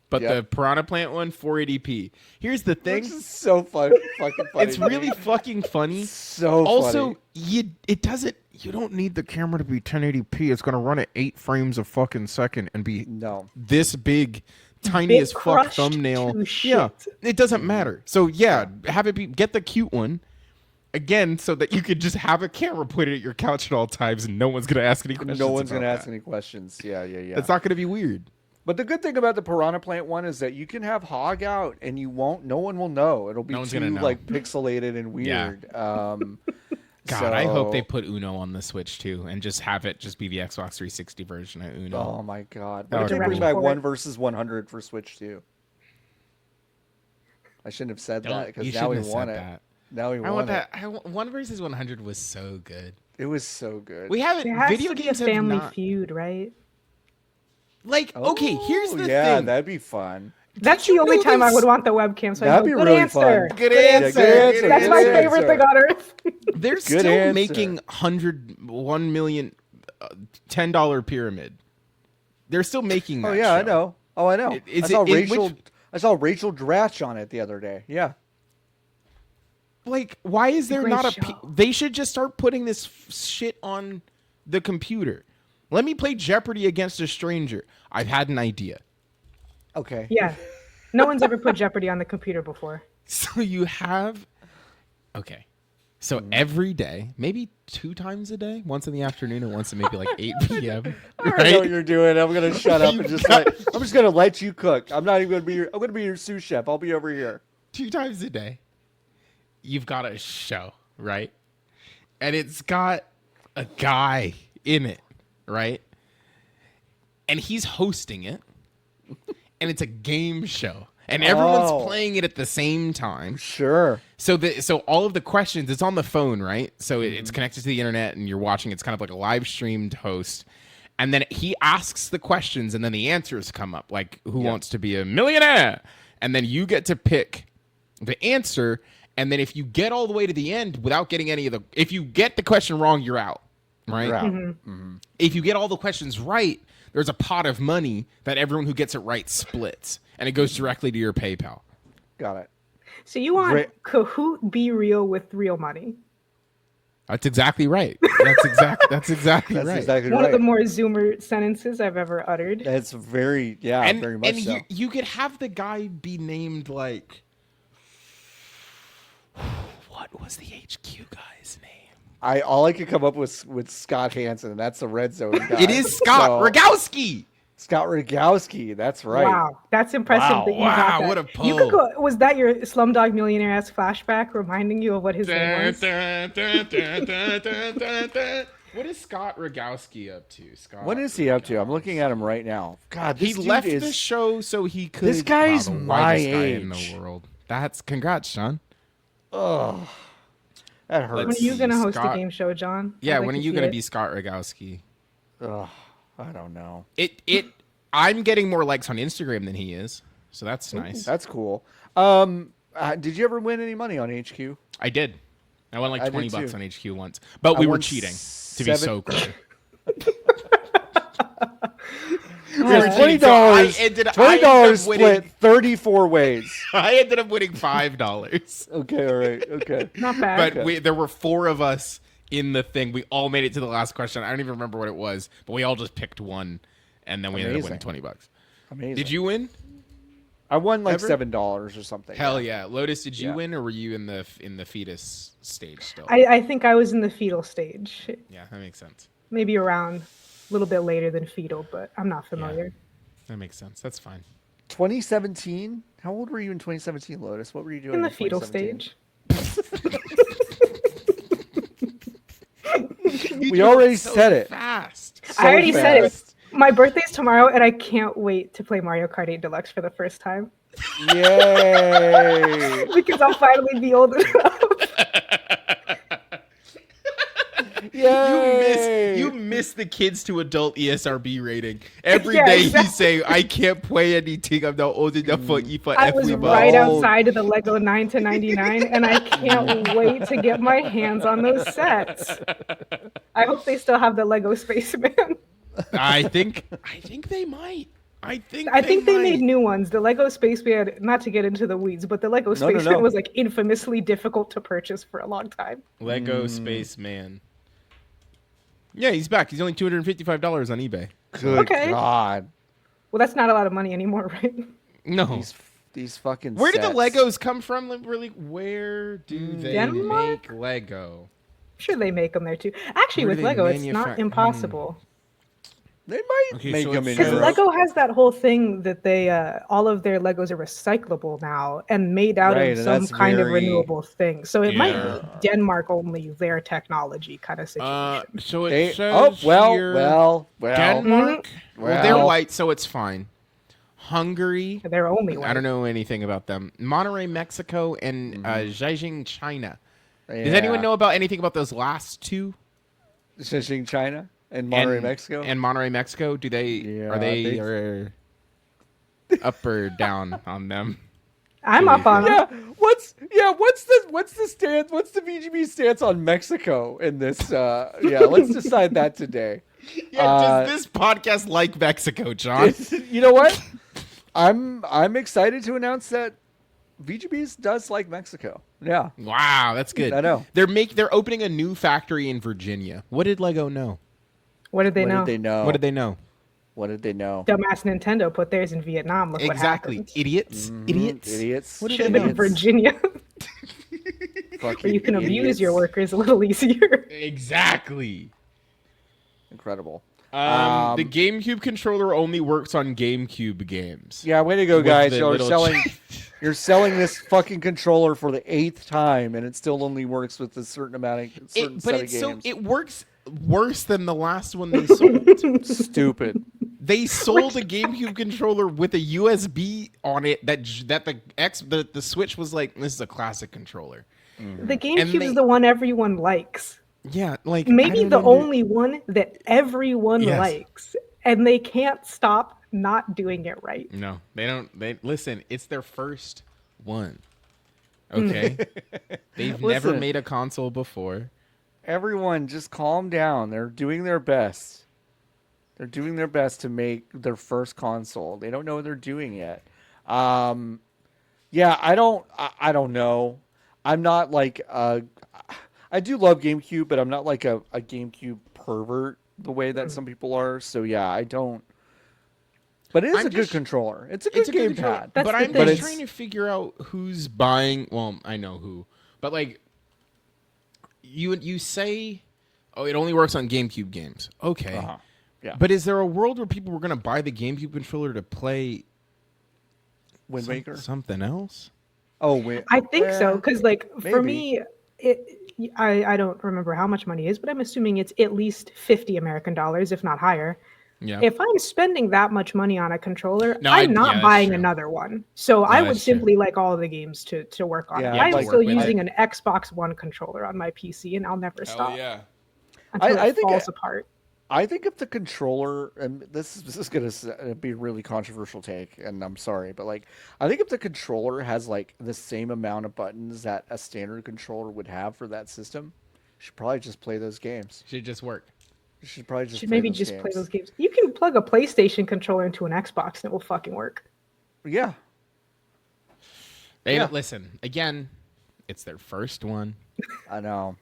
but Yep. the Piranha Plant one 480p. Here's the thing: Which is so fucking funny. it's to me. really fucking funny. so Also, funny. you don't need the camera to be 1080p. It's gonna run at 8 frames a fucking second and be No. this big, tiny Bit as fuck crushed thumbnail. to Yeah, shit. it doesn't matter. So yeah, have it be get the cute one. Again, so that you could just have a camera pointed at your couch at all times and no one's gonna ask any questions. No one's about gonna ask that. any questions. Yeah. It's not gonna be weird. But the good thing about the Piranha Plant one is that you can have Hog out and no one will know. It'll be No one's too gonna know. like pixelated and Yeah. weird. God, I hope they so- put Uno on the Switch too, and just have it just be the Xbox 360 version of Uno. Oh my god! That What if would they be bring cool. back Forward. 1 versus 100 for Switch 2? I shouldn't have said that You because now shouldn't we have said want it. that. Now we I want want it. that. 1 versus 100 was so good. It was so good. We haven't. There has Video to be a games have family not. feud, right? Like, okay, here's the yeah, thing. that'd be fun. That's you the only know time I this- would want the webcam. So I That'd go, be good really answer. fun. Good Yeah, answer. good answer. That's my Good favorite answer. thing on earth. They're Good still answer. making 1 million $10 pyramid. They're still making that. Oh yeah, I show. know. Oh, I know. Is I saw it- in Rachel. which- I saw Rachel Dratch on it the other day. Yeah. Like, why is there Great not a? show. They should just start putting this shit on the computer. Let me play Jeopardy against a stranger. I've had an idea. Okay. Yeah. No one's ever put Jeopardy on the computer before. So you have, okay. So every day, maybe 2 times a day, once in the afternoon and once at maybe like 8 p.m. I know what Right? you're doing. I'm gonna shut up and You've just got- I'm just gonna let you cook. I'm not even gonna be your. I'm gonna be your sous chef. I'll be over here. 2 times a day, you've got a show, right? And it's got a guy in it, right? And he's hosting it, and it's a game show, and everyone's Oh. playing it at the same time. Sure. So all of the questions, it's on the phone, right? So it's connected to the internet, and you're watching. It's kind of like a live streamed host, and then he asks the questions, and then the answers come up, like who wants to be a millionaire, and then you get to pick the answer, and then if you get all the way to the end without getting any of the, if you get the question wrong, you're out, right? You're out. Mm-hmm. If you get all the questions right, there's a pot of money that everyone who gets it right splits, and it goes directly to your PayPal. Got it. So you want Great. Kahoot be real with real money. That's exactly right. That's exactly That's right. exactly One right. of the more Zoomer sentences I've ever uttered. That's very very much and so. you could have the guy be named like, what was the HQ guy's name? All I could come up with Scott Hansen, and that's the red zone guy. It is Scott So, Rogowski. Scott Rogowski. That's right. Wow, that's impressive Wow, that you wow, got that. what a You could pull. go. Was that your Slumdog Millionaire-esque flashback reminding you of what his name was? What is Scott Rogowski up to? Scott. What is he up to? I'm looking at him right now. God, this He dude left is, the show so he could. This guy's the my whitest guy in age. the world. That's congrats, Sean. Ugh, that hurts. When are Let's you see, gonna host Scott- a game show, John? Yeah, I'd like when are to you see gonna it. be Scott Rogowski? Ugh, I don't know. I'm getting more likes on Instagram than he is, so that's nice. That's cool. Did you ever win any money on HQ? I did. I won like I 20 did bucks too. on HQ once, but I we were won cheating. To be so clear, It were was cheating. $20. So I ended up split winning. 34 ways. I ended up winning $5. Okay, all right, okay. Not bad. But there were 4 of us in the thing. We all made it to the last question. I don't even remember what it was, but we all just picked one, and then we ended up winning 20 bucks. Amazing. Did you win? I won like Ever? $7 or something. Hell yeah, Lotus! Did you Yeah. win, or were you in the fetus stage still? I think I was in the fetal stage, Yeah, that makes sense. maybe around a little bit later than fetal, but I'm not familiar. That makes sense. That's fine. 2017? How old were you in 2017, Lotus? What were you doing In the fetal 2017? You We do already so said it. fast. So I already said it. fast. My birthday's tomorrow, and I can't wait to play Mario Kart 8 Deluxe for the first time Yay! because I'll finally be old enough. Yay! You miss the kids to adult E ESRB rating. Every Yeah, day exactly. you say, I can't play anything. I'm not old enough for IFA I was everybody. right Well- outside of the Lego 9 to 99, and I can't wait to get my hands on those sets. I hope they still have the Lego Spaceman. I think they might. I think they might. made new ones. The Lego Spaceman, not to get into the weeds, but the Lego No, Spaceman no. was like infamously difficult to purchase for a long time. Lego Spaceman. Yeah, he's back. He's only $255 on eBay. Good Okay. God. Well, that's not a lot of money anymore, right? No. These fucking Where did the sets. Legos come from? Really? Where do they Denmark? make Lego? I'm sure they make them there too. Actually, Where with do they Lego, it's not manufac- impossible. They might Okay, make so them it in Because says- Europe. Lego has that whole thing that they all of their Legos are recyclable now and made out Right, of and some that's kind of very- renewable thing. So it might Yeah. be Denmark only their technology kind of situation. So it They, says here well. Denmark. Well, they're Well. white, so it's fine. Hungary. They're only one. I don't know anything about them. Monterey, Mexico, and Zhejiang, China. Does Yeah. anyone know about anything about those last two? Zhejiang, China, and Monterey, And- Mexico. And Monterey, Mexico. Do they? Yeah, Are they? they- Are up or down on them? I'm up on yeah, what's the stance? What's the VGB stance on Mexico in this? Yeah, let's decide that today. Yeah, does this podcast like Mexico, John? You know what? I'm excited to announce that VGB's does like Mexico. Yeah, Wow, that's good. I know. They're opening a new factory in Virginia. What did Lego know? What did they what know? did they know? What did they know? What did they know? Dumbass Nintendo put theirs in Vietnam. Look Exactly, what happened. idiots, idiots. Idiots. What did Should have they been know? Virginia, Fucking where you can abuse idiots. your workers a little easier. Exactly. Incredible. The GameCube controller only works on GameCube games. Yeah, way to go, With guys! the You're little selling. You're selling this fucking controller for the 8th time, and it still only works with a certain amount of certain set of games. It works worse than the last one they sold. Stupid. They sold a GameCube controller with a USB on it that the Switch was like, this is a classic controller. The GameCube they- is the one everyone likes. Yeah, like I Maybe don't the under- only one that everyone Yes. likes, and they can't stop not doing it right. No, they don't. They listen. It's their first one. Okay, they've never Listen. made a console before. Everyone, just calm down. They're doing their best. They're doing their best to make their first console. They don't know what they're doing yet. Yeah, I don't know. I'm not like I do love GameCube, but I'm not like a GameCube pervert the way that some people are. So yeah, I don't. But it is I'm a good just- controller. It's a good controller, gamepad. That's but the I'm thing. just trying to figure out who's buying. Well, I know who, but like, you say, oh, it only works on GameCube games. Okay, Uh-huh. Yeah. but is there a world where people were gonna buy the GameCube controller to play Wind Waker. something else? Oh, wait. I think so, because like for maybe. me, I don't remember how much money it is, but I'm assuming it's at least $50 American, if not higher. Yeah. If I'm spending that much money on a controller, No, I'm yeah, not that's buying true. another one. So I would that's true. simply like all the games to work on Yeah, it. I'd I'm like still work with using an Xbox One controller on my PC, and I'll never stop yeah. until I it think falls apart. I think if the controller, and this is gonna be a really controversial take, and I'm sorry, but like I think if the controller has like the same amount of buttons that a standard controller would have for that system, you should probably just play those games. Should just work. You should probably just Should play maybe those just games. play those games. You can plug a PlayStation controller into an Xbox and it will fucking work. Yeah. They Yeah. don't listen. Again, it's their first one. I know.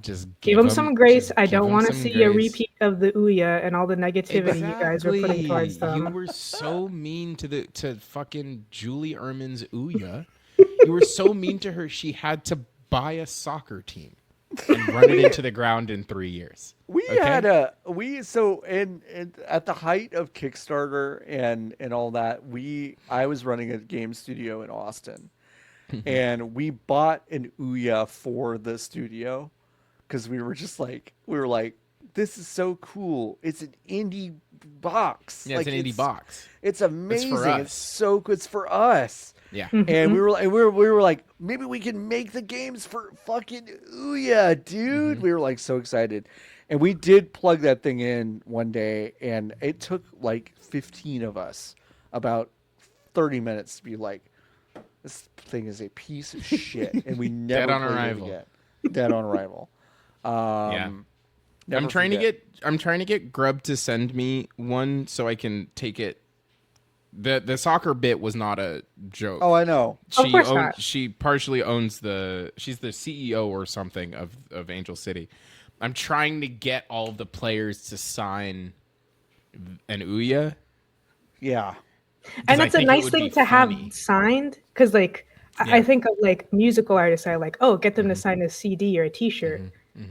Just Give them some grace. just I give don't 'em want to some see a grace. repeat of the Ouya and all the negativity you guys were putting towards them. You were so mean to fucking Julie Erman's Ouya. You were so mean to her. She had to buy a soccer team and run it into the ground in 3 years. We Okay? had at the height of Kickstarter and all that, I was running a game studio in Austin. And we bought an Ouya for the studio because we were like, this is so cool. It's an indie box. Yeah, it's an indie box. It's amazing. us. It's so good. It's for us. Yeah. And we were like, maybe we can make the games for fucking Ouya, dude. We were like so excited. And we did plug that thing in one day, and it took like 15 of us about 30 minutes to be like, this thing is a piece of shit, and we never Dead on played arrival. it again. Dead on arrival. Yeah. Never I'm trying forget. to get Grub to send me one so I can take it. The soccer bit was not a joke. Oh, I know. Of course not. She partially owns she's the CEO or something of Angel City. I'm trying to get all of the players to sign an Ouya. Yeah. And I it's a think it nice would thing be to have funny. signed because, like, I think of like musical artists. I like, oh, get them to sign a CD or a T-shirt.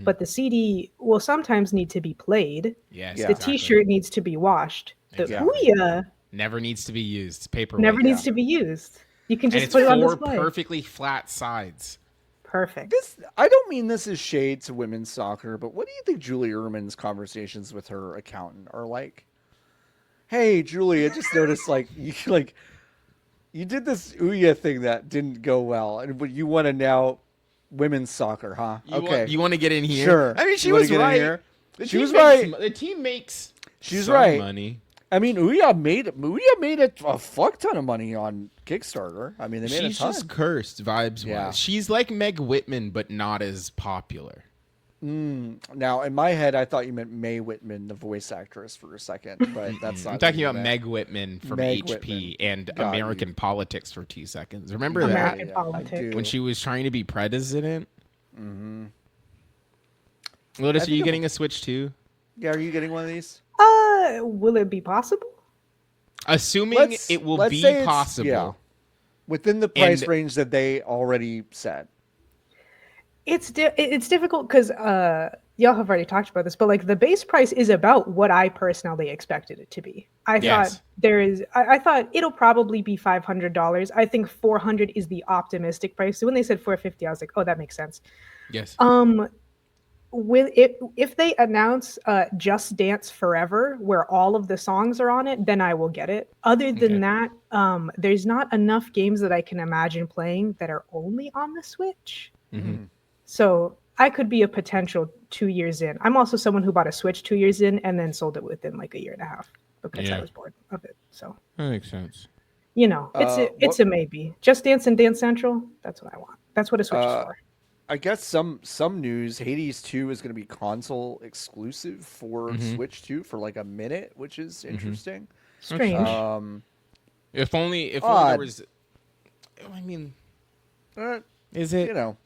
But the CD will sometimes need to be played. Yes, Yeah. The exactly. T-shirt needs to be washed. The Exactly. Ouya Never needs to be used. Paperweight. never needs to be used. You can And just it's put it on 4 display. perfectly flat sides. Perfect. I don't mean this as shade to women's soccer, but what do you think Julie Ehrman's conversations with her accountant are like? Hey, Julie, I just noticed you did this Ouya thing that didn't go well, and but you want to now women's soccer, huh? You want to get in here? Sure. I mean, she You wanna was get in right. here? The She team was makes right. The team makes She's some right. money. I mean, Ouya made a fuck ton of money on Kickstarter. I mean, they made She's a ton. just cursed vibes Yeah. wise. She's like Meg Whitman, but not as popular. Now, in my head, I thought you meant Mae Whitman, the voice actress, for a second, but that's not. I'm talking what about you meant. Meg Whitman from Meg HP Whitman. and Got American Politics for 2 seconds. Remember American that? I Politics. do. When she was trying to be president? Mm-hmm. Lotus, I are you think getting a Switch too? Yeah, are you getting one of these? Will it be possible? Assuming it will let's be say it's- possible. yeah, within the price And- range that they already said. It's difficult because y'all have already talked about this, but like the base price is about what I personally expected it to be. I Yes. thought I thought it'll probably be $500. I think 400 is the optimistic price. So when they said 450, I was like, oh, that makes sense. Yes. With it, if they announce Just Dance Forever, where all of the songs are on it, then I will get it. Other than that, there's not enough games that I can imagine playing that are only on the Switch. So I could be a potential 2 years in. I'm also someone who bought a Switch 2 years in and then sold it within like a year and a half because I Yeah. was bored of it. So That makes sense. you know, it's a maybe. Just Dance and Dance Central. That's what I want. That's what a Switch is for. I guess some news. Hades 2 is going to be console exclusive for Switch 2 for like a minute, which is interesting. Strange. If only there Odd. was. I mean, Uh, is it? you know,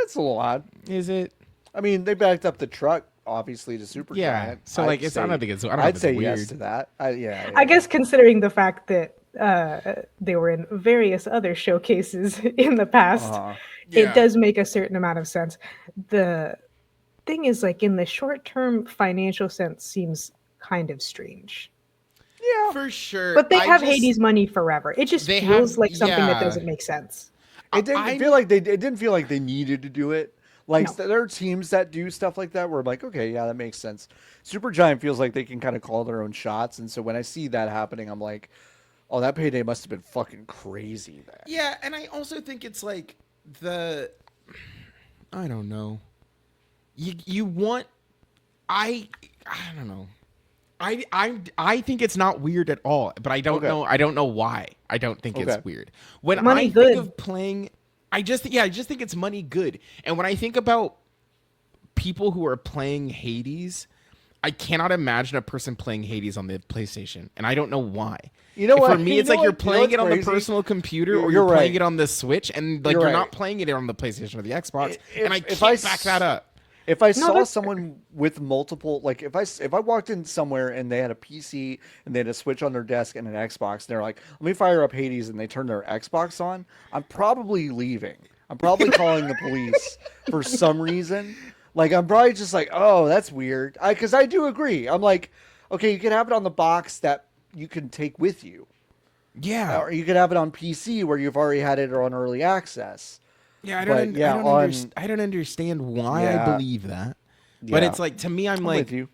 it's a little odd. Is it? I mean, they backed up the truck obviously to Supergiant. Yeah. So like, it's. I don't think it's. I don't know I'd if it's say weird. yes to that. Yeah. I guess considering the fact that they were in various other showcases in the past, Yeah. it does make a certain amount of sense. The thing is, like, in the short-term financial sense, seems kind of strange. Yeah. For sure. But they I have just- Hades money forever. It just They feels have- like something that yeah. doesn't make sense. It didn't feel like it didn't feel like they needed to do it. Like No. there are teams that do stuff like that where I'm like, okay, yeah, that makes sense. Supergiant feels like they can kind of call their own shots, and so when I see that happening, I'm like, oh, that payday must have been fucking crazy. Then. Yeah, and I also think it's like I don't know. You want I I don't know. I think it's not weird at all, but I don't know. I don't know why. I don't think it's weird. When Money I good. think of playing, I just think it's money good. And when I think about people who are playing Hades, I cannot imagine a person playing Hades on the PlayStation, and I don't know why. You know what? For me, it's like you're playing it on the crazy? personal computer, or You're playing right. it on the Switch, and like you're not playing it on the PlayStation or the Xbox. And I can't back that up. If I saw someone with multiple, like if I walked in somewhere and they had a PC and they had a Switch on their desk and an Xbox, and they're like, "Let me fire up Hades," and they turn their Xbox on, I'm probably leaving. I'm probably calling the police for some reason. Like I'm probably just like, "Oh, that's weird," because I do agree. I'm like, okay, you can have it on the box that you can take with you. Yeah, Or you could have it on PC where you've already had it on early access. Yeah, I don't understand why I believe that. But it's like, to me, I'm like, with you.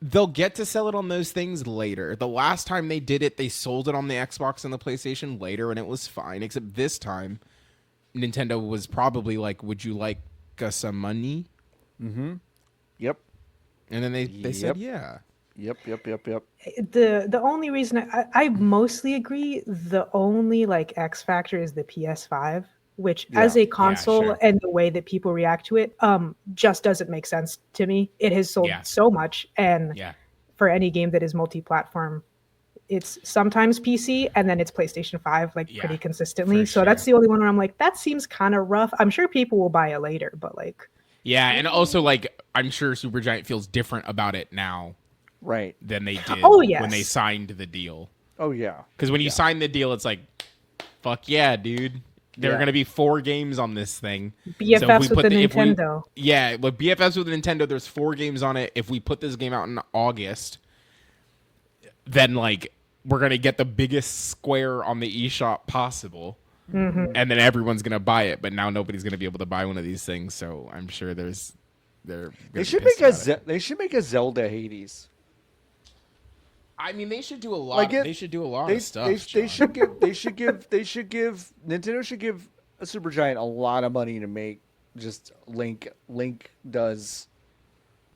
They'll get to sell it on those things later. The last time they did it, they sold it on the Xbox and the PlayStation later, and it was fine. Except this time, Nintendo was probably like, "Would you like some money?" Mm-hmm. Yep. And then they said, "Yeah." Yep. The only reason I mostly agree, the only like X factor is the PS5, which as a console and the way that people react to it, just doesn't make sense to me. It has sold so much, and for any game that is multi-platform, it's sometimes PC and then it's PlayStation 5 like pretty consistently. So that's the only one where I'm like, that seems kind of rough. I'm sure people will buy it later, but like and also like I'm sure Supergiant feels different about it now. Right. Than they did when they signed the deal. Oh, yeah. Because when you sign the deal, it's like, fuck yeah, dude. There are going to be 4 games on this thing. BFFs with the Nintendo. But BFFs with the Nintendo, there's 4 games on it. If we put this game out in August, then, like, we're going to get the biggest square on the eShop possible. Mm-hmm. And then everyone's going to buy it. But now nobody's going to be able to buy one of these things. So I'm sure they should make a Zelda Hades. I mean, they should do a lot. They should do a lot of stuff. Nintendo should give a Supergiant a lot of money to make just Link does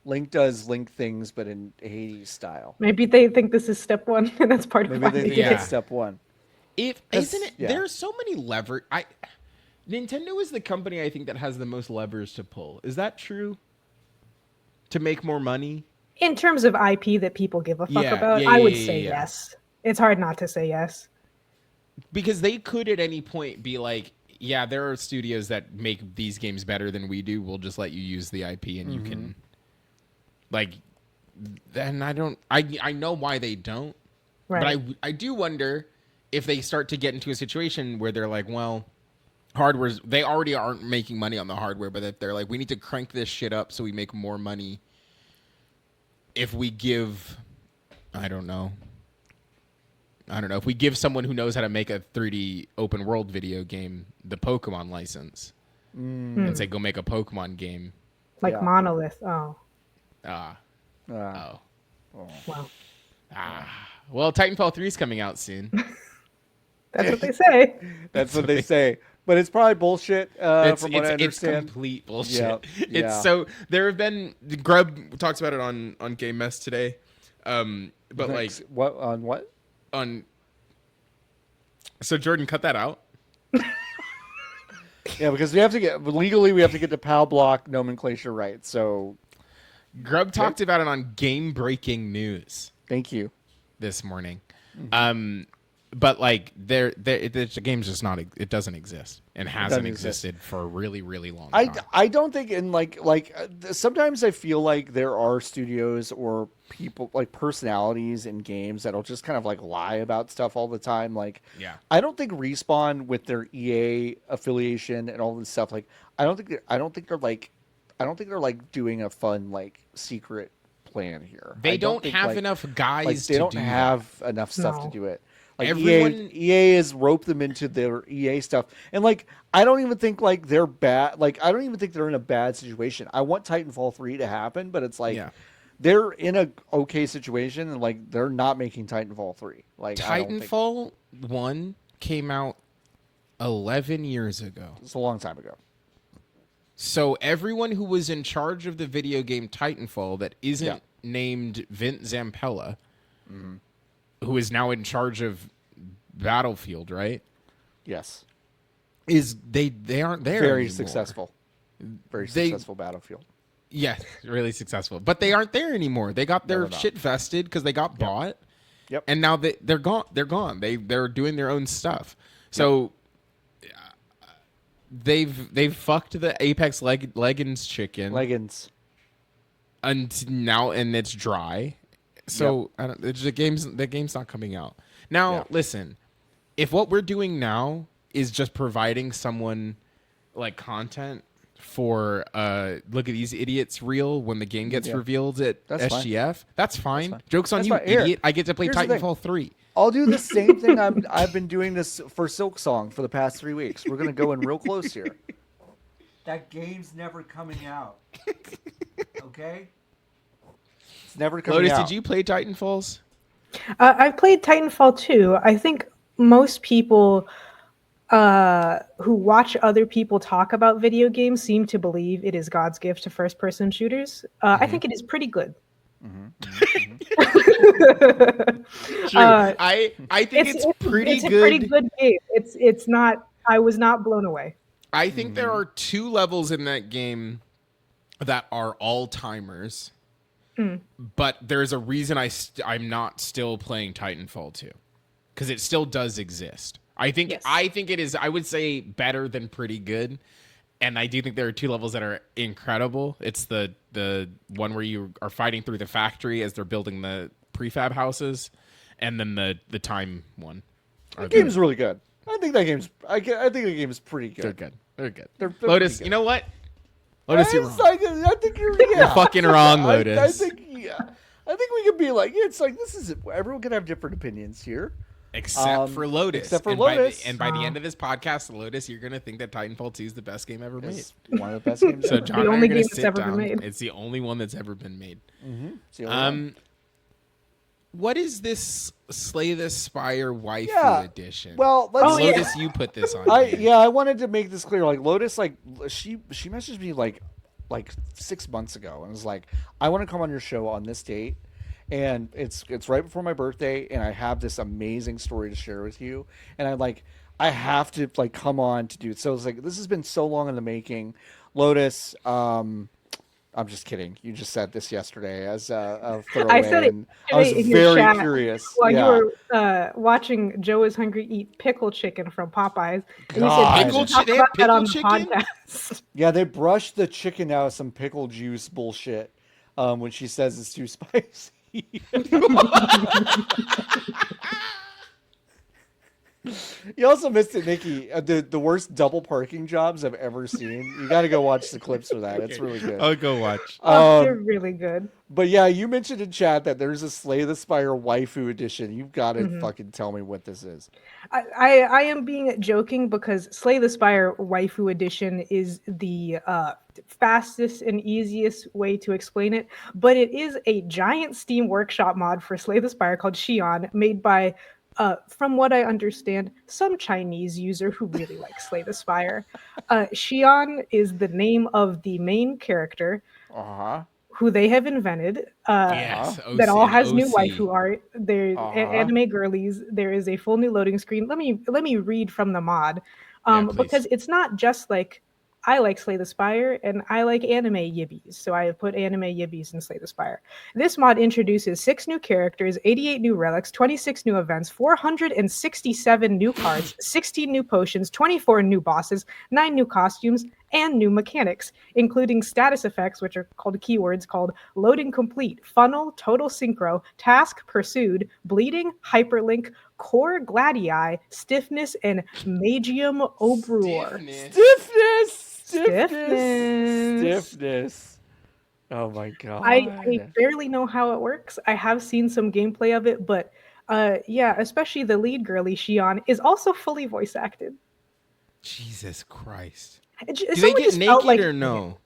Link things, but in Hades style. Maybe they think this is step 1, and that's part of why they think it's step 1. Isn't it? Yeah. There's so many levers. Nintendo is the company I think that has the most levers to pull. Is that true? To make more money. In terms of IP that people give a fuck about, I would say yes. It's hard not to say yes. Because they could at any point be like, yeah, there are studios that make these games better than we do. We'll just let you use the IP and you can... Like, then I know why they don't. Right. But I do wonder if they start to get into a situation where they're like, well, they already aren't making money on the hardware, but if they're like, we need to crank this shit up so we make more money. If we give, I don't know, if we give someone who knows how to make a 3D open world video game the Pokemon license and say, go make a Pokemon game. Like Monolith. Oh. Wow. Ah. Well, Titanfall 3 is coming out soon. That's what they say. That's what they say. But it's probably bullshit, from what I understand. It's complete bullshit. Yeah. It's so there have been Grub talks about it on Game Mess today. But like what on what? So Jordan, cut that out. Yeah, because we have to get the PAL block nomenclature right. So Grub talked about it on Game Breaking News. Thank you. This morning. But like the game's just not, it doesn't exist and hasn't existed for a really, really long time. I don't think in like sometimes I feel like there are studios or people like personalities in games that'll just kind of like lie about stuff all the time. Like, I don't think Respawn with their EA affiliation and all this stuff, like I don't think they're like doing a fun like secret plan here. They don't have enough guys like, they don't have enough stuff to do it. Like EA has roped them into their EA stuff. And like I don't even think like they're bad. Like I don't even think they're in a bad situation. I want Titanfall 3 to happen, but it's like they're in a okay situation and like they're not making Titanfall 3. Like Titanfall 1 came out 11 years ago. It's a long time ago. So everyone who was in charge of the video game Titanfall that isn't named Vint Zampella, who is now in charge of Battlefield, right? Yes. Is they aren't there Very anymore. successful. Very successful Battlefield. Yeah, really successful. But they aren't there anymore. They got their shit vested because they got bought. Yep. And now they're gone. They're gone. They're doing their own stuff. So they've fucked the Apex leggings chicken. Leggings. And it's dry. So the game's not coming out. Now listen, if what we're doing now is just providing someone like content for look at these idiots reel when the game gets revealed at SGF, that's fine. Joke's on you, idiot. I get to play Titanfall 3. I'll do the same thing I've been doing this for Silksong for the past 3 weeks. We're gonna go in real close here. That game's never coming out. Okay? It's never coming Lotus, out. did you play Titanfalls? I've played Titanfall 2. I think most people who watch other people talk about video games seem to believe it is God's gift to first-person shooters. I think it is pretty good. True. I think it's pretty it's good. It's a pretty good game. It's not. I was not blown away. I think there are 2 levels in that game that are all-timers. But there's a reason I'm not still playing Titanfall 2, because it still does exist. I think it is, I would say, better than pretty good. And I do think there are 2 levels that are incredible. It's the one where you are fighting through the factory as they're building the prefab houses, and then the time one. The game's really good. I think that game's. I think the game's pretty good. They're good. They're Lotus, pretty good. You know what? Lotus, you're wrong. I think you're. Yeah. You're fucking wrong, Lotus. I think we could be like, it's like this is. Everyone can have different opinions here. Except for Lotus. Except for and Lotus. By the end of this podcast, Lotus, you're going to think that Titanfall 2 is the best game ever made. It's one of the best games So ever. John, The only game that's ever been made. It's the only one that's ever been made. It's the only one. What is this Slay the Spire waifu edition? Well, let's Lotus, you put this on. I wanted to make this clear. Like Lotus, like she messaged me like 6 months ago and was like, I want to come on your show on this date. And it's right before my birthday, and I have this amazing story to share with you. And I have to like come on to do it. So it's like, this has been so long in the making. Lotus, I'm just kidding. You just said this yesterday as a throwaway. I said it I was in your very chat curious. while you were watching Joe is Hungry eat pickle chicken from Popeyes. And you God. said, Pickle talk chicken? about that on the Pickle chicken? podcast. Yeah, they brushed the chicken out of some pickle juice bullshit when she says it's too spicy. You also missed it, Nikki. The worst double parking jobs I've ever seen. You got to go watch the clips for that. It's really good. I'll go watch. They're really good. But yeah, you mentioned in chat that there's a Slay the Spire waifu edition. You've got to fucking tell me what this is. I am being joking because Slay the Spire waifu edition is the fastest and easiest way to explain it. But it is a giant Steam Workshop mod for Slay the Spire called Xion, made by from what I understand, some Chinese user who really likes Slay the Spire. Xion is the name of the main character who they have invented. Yes, that all has new OC. waifu art. There's anime girlies. There is a full new loading screen. Let me read from the mod, because it's not just like I like Slay the Spire and I like anime yibbies, so I have put anime yibbies in Slay the Spire. This mod introduces 6 new characters, 88 new relics, 26 new events, 467 new cards, 16 new potions, 24 new bosses, 9 new costumes, and new mechanics, including status effects, which are called keywords called loading complete, funnel, total synchro, task pursued, bleeding, hyperlink, core gladii, stiffness, and magium obruor. Stiffness. Oh my god. I barely know how it works. I have seen some gameplay of it, but especially the lead girly, Xion, is also fully voice acted. Jesus Christ. Do they get naked or no?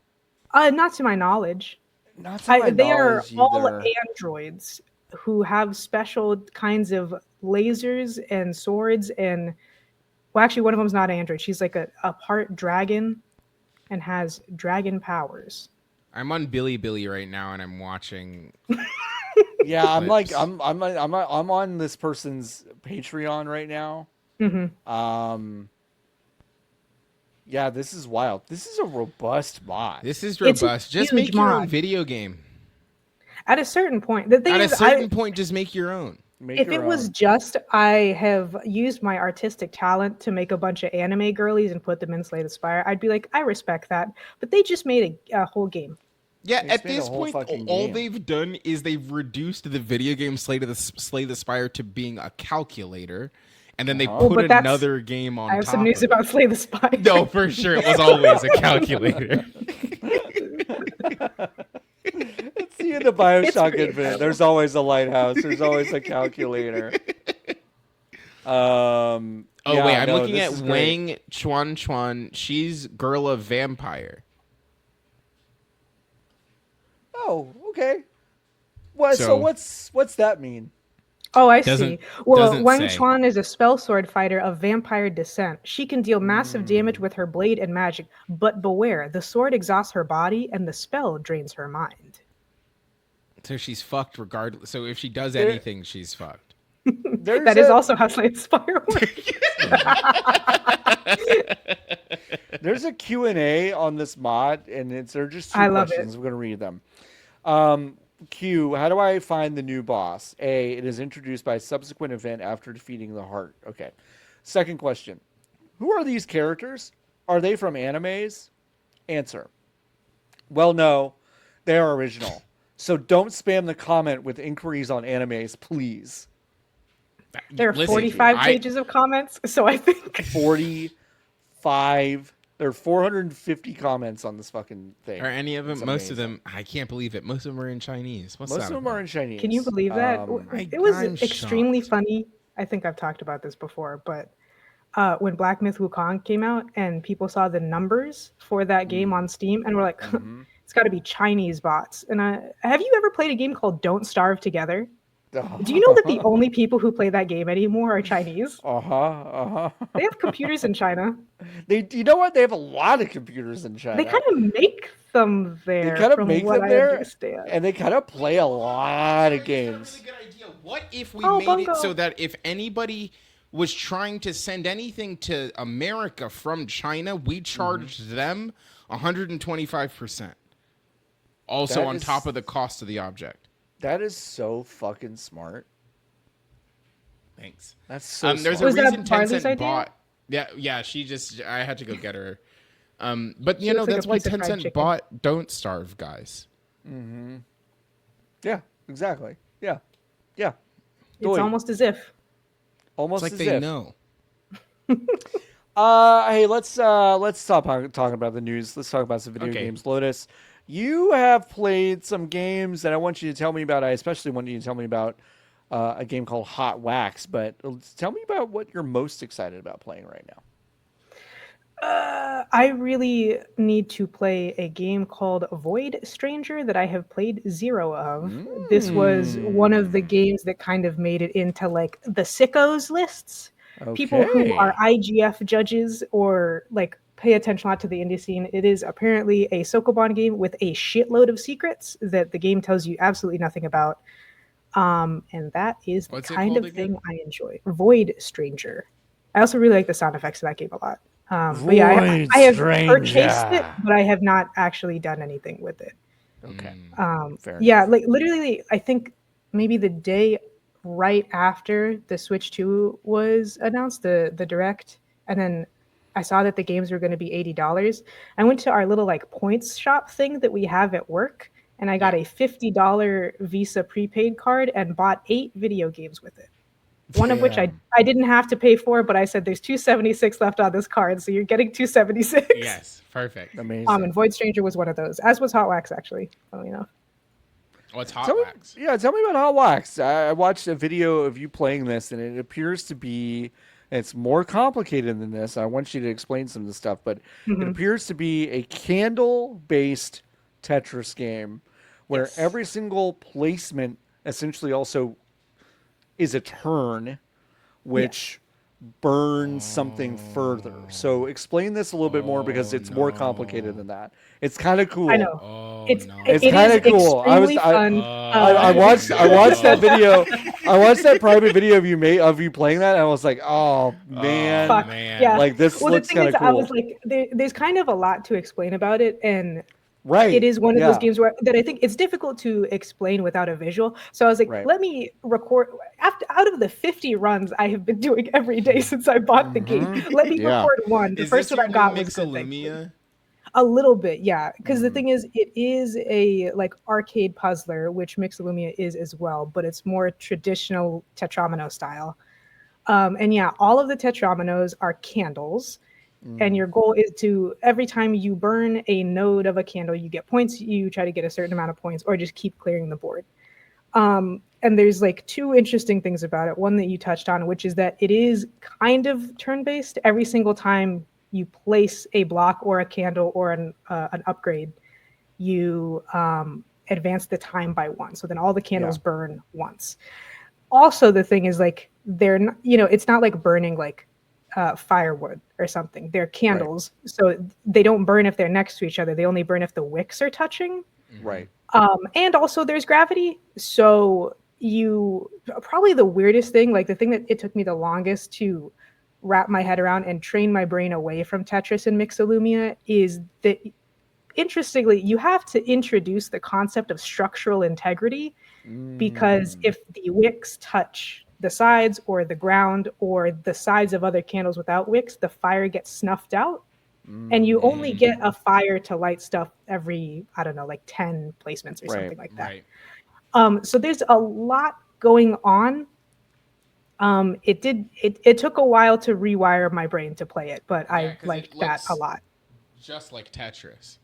Not to my knowledge. They are all androids who have special kinds of lasers and swords, and well, actually one of them's not an android. She's like a part dragon and has dragon powers. I'm on Billy right now, and I'm watching. Yeah, I'm like clips. I'm on this person's Patreon right now. Hmm. Yeah, this is wild. This is a robust mod. This is It's a robust. Just huge make your own mod. video game. At a certain point, the thing At a is, certain point, just make your own. Make if your it was own. just I have used my artistic talent to make a bunch of anime girlies and put them in Slay the Spire, I'd be like, I respect that. But they just made a whole game. Yeah, They at made a this whole point, fucking all game. they've done is they've reduced the video game Slay the Spire to being a calculator, and then they Uh-huh. put But that's- another game on I have top some news of about it. Slay the Spire. No, for sure, it was always a calculator. See, in the Bioshock pretty Infinite, there's always a lighthouse. There's always a calculator. Oh Yeah, wait, I'm no, looking this at is great. Wang Chuan. She's girl of vampire. Oh, okay. What? So, So- what's that mean? Oh, I Doesn't- see. Well, doesn't Wang say. Chuan is a spell sword fighter of vampire descent. She can deal massive damage with her blade and magic, but beware, the sword exhausts her body and the spell drains her mind. So she's fucked regardless. So if she does There- anything, she's fucked. There's That is also how Slay the Spire works. There's a Q&A on this mod, and they're just two I love it. questions. I'm going to read them. Q, how do I find the new boss? A, it is introduced by a subsequent event after defeating the heart. Okay. Second question, who are these characters? Are they from animes? Answer, well, no, they are original. So don't spam the comment with inquiries on animes, please. There are Listen, 45 pages of comments, so I think 45. There are 450 comments on this fucking thing. Are any of them? It's Most of amazing. them. I can't believe it. Most of them are in Chinese. What's Most that of them about? are in Chinese. Can you believe that? I'm It was shocked. extremely funny. I think I've talked about this before, but when Black Myth Wukong came out and people saw the numbers for that game on Steam and were like, it's got to be Chinese bots. And have you ever played a game called Don't Starve Together? Do you know that the only people who play that game anymore are Chinese? They have computers in China. You know what? They have a lot of computers in China. They kind of make them there. They kind of from make what them I there, understand. and they kind of play a lot of games. That's a really good idea. What if we Oh, made Bungo. it so that if anybody was trying to send anything to America from China, we charged them 125%. Also That on is- top of the cost of the object. That is so fucking smart. Thanks. That's so There's smart. Was a that reason Barley's Tencent idea? bought. Yeah. She just. I had to go get her. But She you know looks like a that's why piece of fried Tencent chicken. bought Don't Starve, guys. Yeah, exactly. Yeah. It's Doi. almost as if. Almost It's like as they if. know. Hey, let's stop talking about the news. Let's talk about some video Okay. games. Lotus, you have played some games that I want you to tell me about. I especially want you to tell me about a game called Hot Wax. But tell me about what you're most excited about playing right now. I really need to play a game called Void Stranger that I have played zero of. This was one of the games that kind of made it into like the sickos lists. People who Okay. are IGF judges or like pay attention a lot to the indie scene. It is apparently a Sokoban game with a shitload of secrets that the game tells you absolutely nothing about. And that is the What's it kind called of again? thing I enjoy. Void Stranger. I also really like the sound effects of that game a lot. But yeah, I have purchased it, but I have not actually done anything with it. Okay. Fair Yeah, like literally, I think maybe the day right after the Switch 2 was announced, the direct, and then I saw that the games were going to be $80. I went to our little like points shop thing that we have at work, and I got a $50 Visa prepaid card and bought 8 video games with it. One of which I didn't have to pay for, but I said there's 276 left on this card, so you're getting 276. Yes, perfect. Amazing. And Void Stranger was one of those, as was Hot Wax actually. Funnily enough. What's Hot Tell me, Wax? tell me about Hot Wax. I watched a video of you playing this, and it appears to be. It's more complicated than this. I want you to explain some of the stuff, but it appears to be a candle-based Tetris game where every single placement essentially also is a turn, which burn something further. So explain this a little bit more because it's more complicated than that. It's kind of cool. I know. Oh It's no. It's it kind is of cool. extremely fun. I watched that video. I watched that private video of you playing that, and I was like, oh man, Fuck man. yeah. like this Well, looks the thing kind is, of I cool. was like, there's kind of a lot to explain about it, and Right. it is one of Yeah. those games that I think it's difficult to explain without a visual. So I was like, Right. let me record out of the 50 runs I have been doing every day since I bought the game. Let me Yeah. record one. The Is first this one your I got new was good, thankfully. Mixolumia? A little bit, yeah. Because the thing is, it is a like arcade puzzler, which Mixolumia is as well, but it's more traditional Tetramino style. And yeah, all of the Tetraminos are candles. And your goal is to, every time you burn a node of a candle, you get points. You try to get a certain amount of points or just keep clearing the board. And there's like two interesting things about it. One that you touched on, which is that it is kind of turn-based. Every single time you place a block or a candle or an upgrade, you advance the time by one. So then all the candles burn once. Also, the thing is like, they're not, it's not like burning like firewood or something. They're candles, so they don't burn if they're next to each other. They only burn if the wicks are touching. Right. And also there's gravity. So you probably the weirdest thing, like the thing that it took me the longest to wrap my head around and train my brain away from Tetris and Mixolumia is that, interestingly, you have to introduce the concept of structural integrity, because if the wicks touch the sides or the ground or the sides of other candles without wicks, the fire gets snuffed out. And you only get a fire to light stuff every, I don't know, like 10 placements or something like that. Right. So there's a lot going on. It took a while to rewire my brain to play it, but I 'cause liked it that looks a lot. Just like Tetris.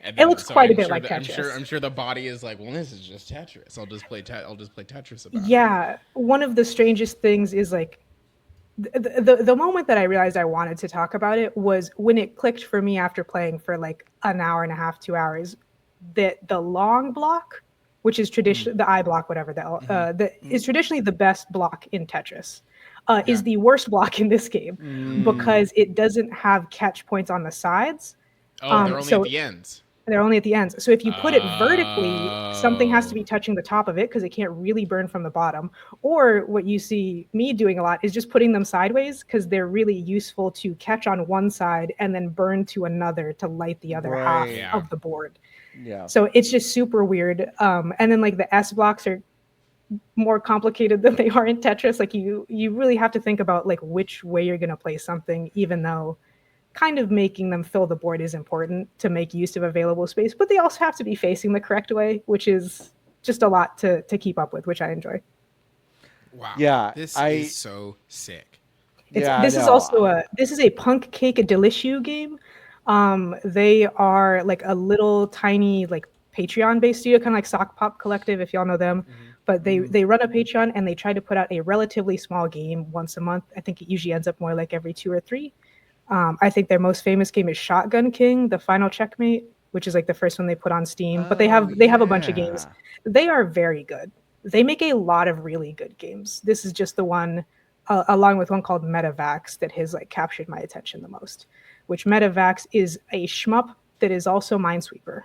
And It looks quite a I'm bit sure like I'm Tetris. sure the body is like, well, this is just Tetris. I'll just play Tetris about it. Yeah, one of the strangest things is like the moment that I realized I wanted to talk about it was when it clicked for me after playing for like an hour and a half, 2 hours, that the long block, which is tradition, the I block, whatever, is traditionally the best block in Tetris, is the worst block in this game because it doesn't have catch points on the sides. Oh, they're only at the ends. They're only at the ends. So if you put it vertically, something has to be touching the top of it because it can't really burn from the bottom. Or what you see me doing a lot is just putting them sideways because they're really useful to catch on one side and then burn to another to light the other half of the board. Yeah. So it's just super weird. And then like the S blocks are more complicated than they are in Tetris. Like you really have to think about like which way you're going to play something, even though kind of making them fill the board is important to make use of available space, but they also have to be facing the correct way, which is just a lot to keep up with, which I enjoy. Wow. Yeah, This is so sick. This is a Punk Cake Delicious game. They are like a little tiny like Patreon based studio, kind of like Sock Pop Collective, if y'all know them. But they run a Patreon and they try to put out a relatively small game once a month. I think it usually ends up more like every 2 or 3. I think their most famous game is Shotgun King, The Final Checkmate, which is like the first one they put on Steam. But they have a bunch of games. They are very good. They make a lot of really good games. This is just the one, along with one called Metavax, that has like captured my attention the most. Which Metavax is a shmup that is also Minesweeper.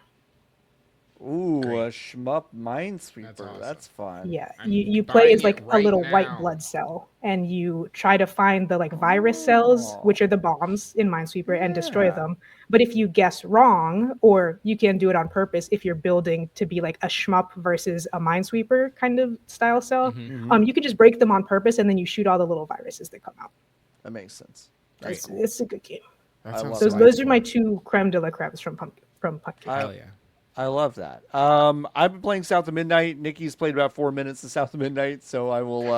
Ooh, Great. a shmup Minesweeper. That's awesome. That's fun. Yeah, I'm you play buying as like it a right little now. white blood cell, and you try to find the like virus cells, which are the bombs in Minesweeper, and destroy them. But if you guess wrong, or you can do it on purpose if you're building to be like a shmup versus a Minesweeper kind of style cell, you can just break them on purpose, and then you shoot all the little viruses that come out. That makes sense. It's a good game. That sounds love So those are my 2 creme de la cremes from Punk. Hell yeah. I love that. I've been playing South of Midnight. Nikki's played about 4 minutes of South of Midnight, so I will.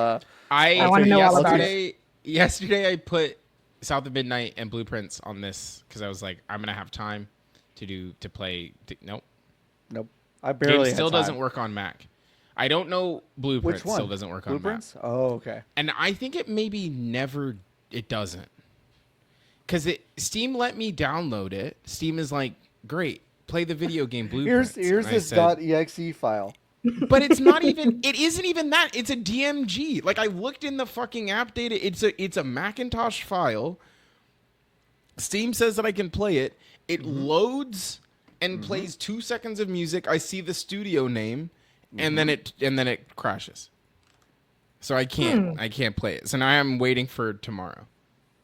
I want to know all about it. Yesterday, I put South of Midnight and Blueprints on this because I was like, I'm gonna have time to play. Nope. I barely. Game still had time. doesn't work on Mac. I don't know. Blueprints Which one? still doesn't work Blueprints? on Mac. Oh, okay. And I think it maybe never. It doesn't. Because Steam let me download it. Steam is like, great. Play the video game Blueprints. Here's And I this said, .exe file. But it's not even. It isn't even that. It's a DMG. Like I looked in the fucking app data. It's a Macintosh file. Steam says that I can play it. It loads and plays 2 seconds of music. I see the studio name, and then it crashes. So I can't play it. So now I'm waiting for tomorrow,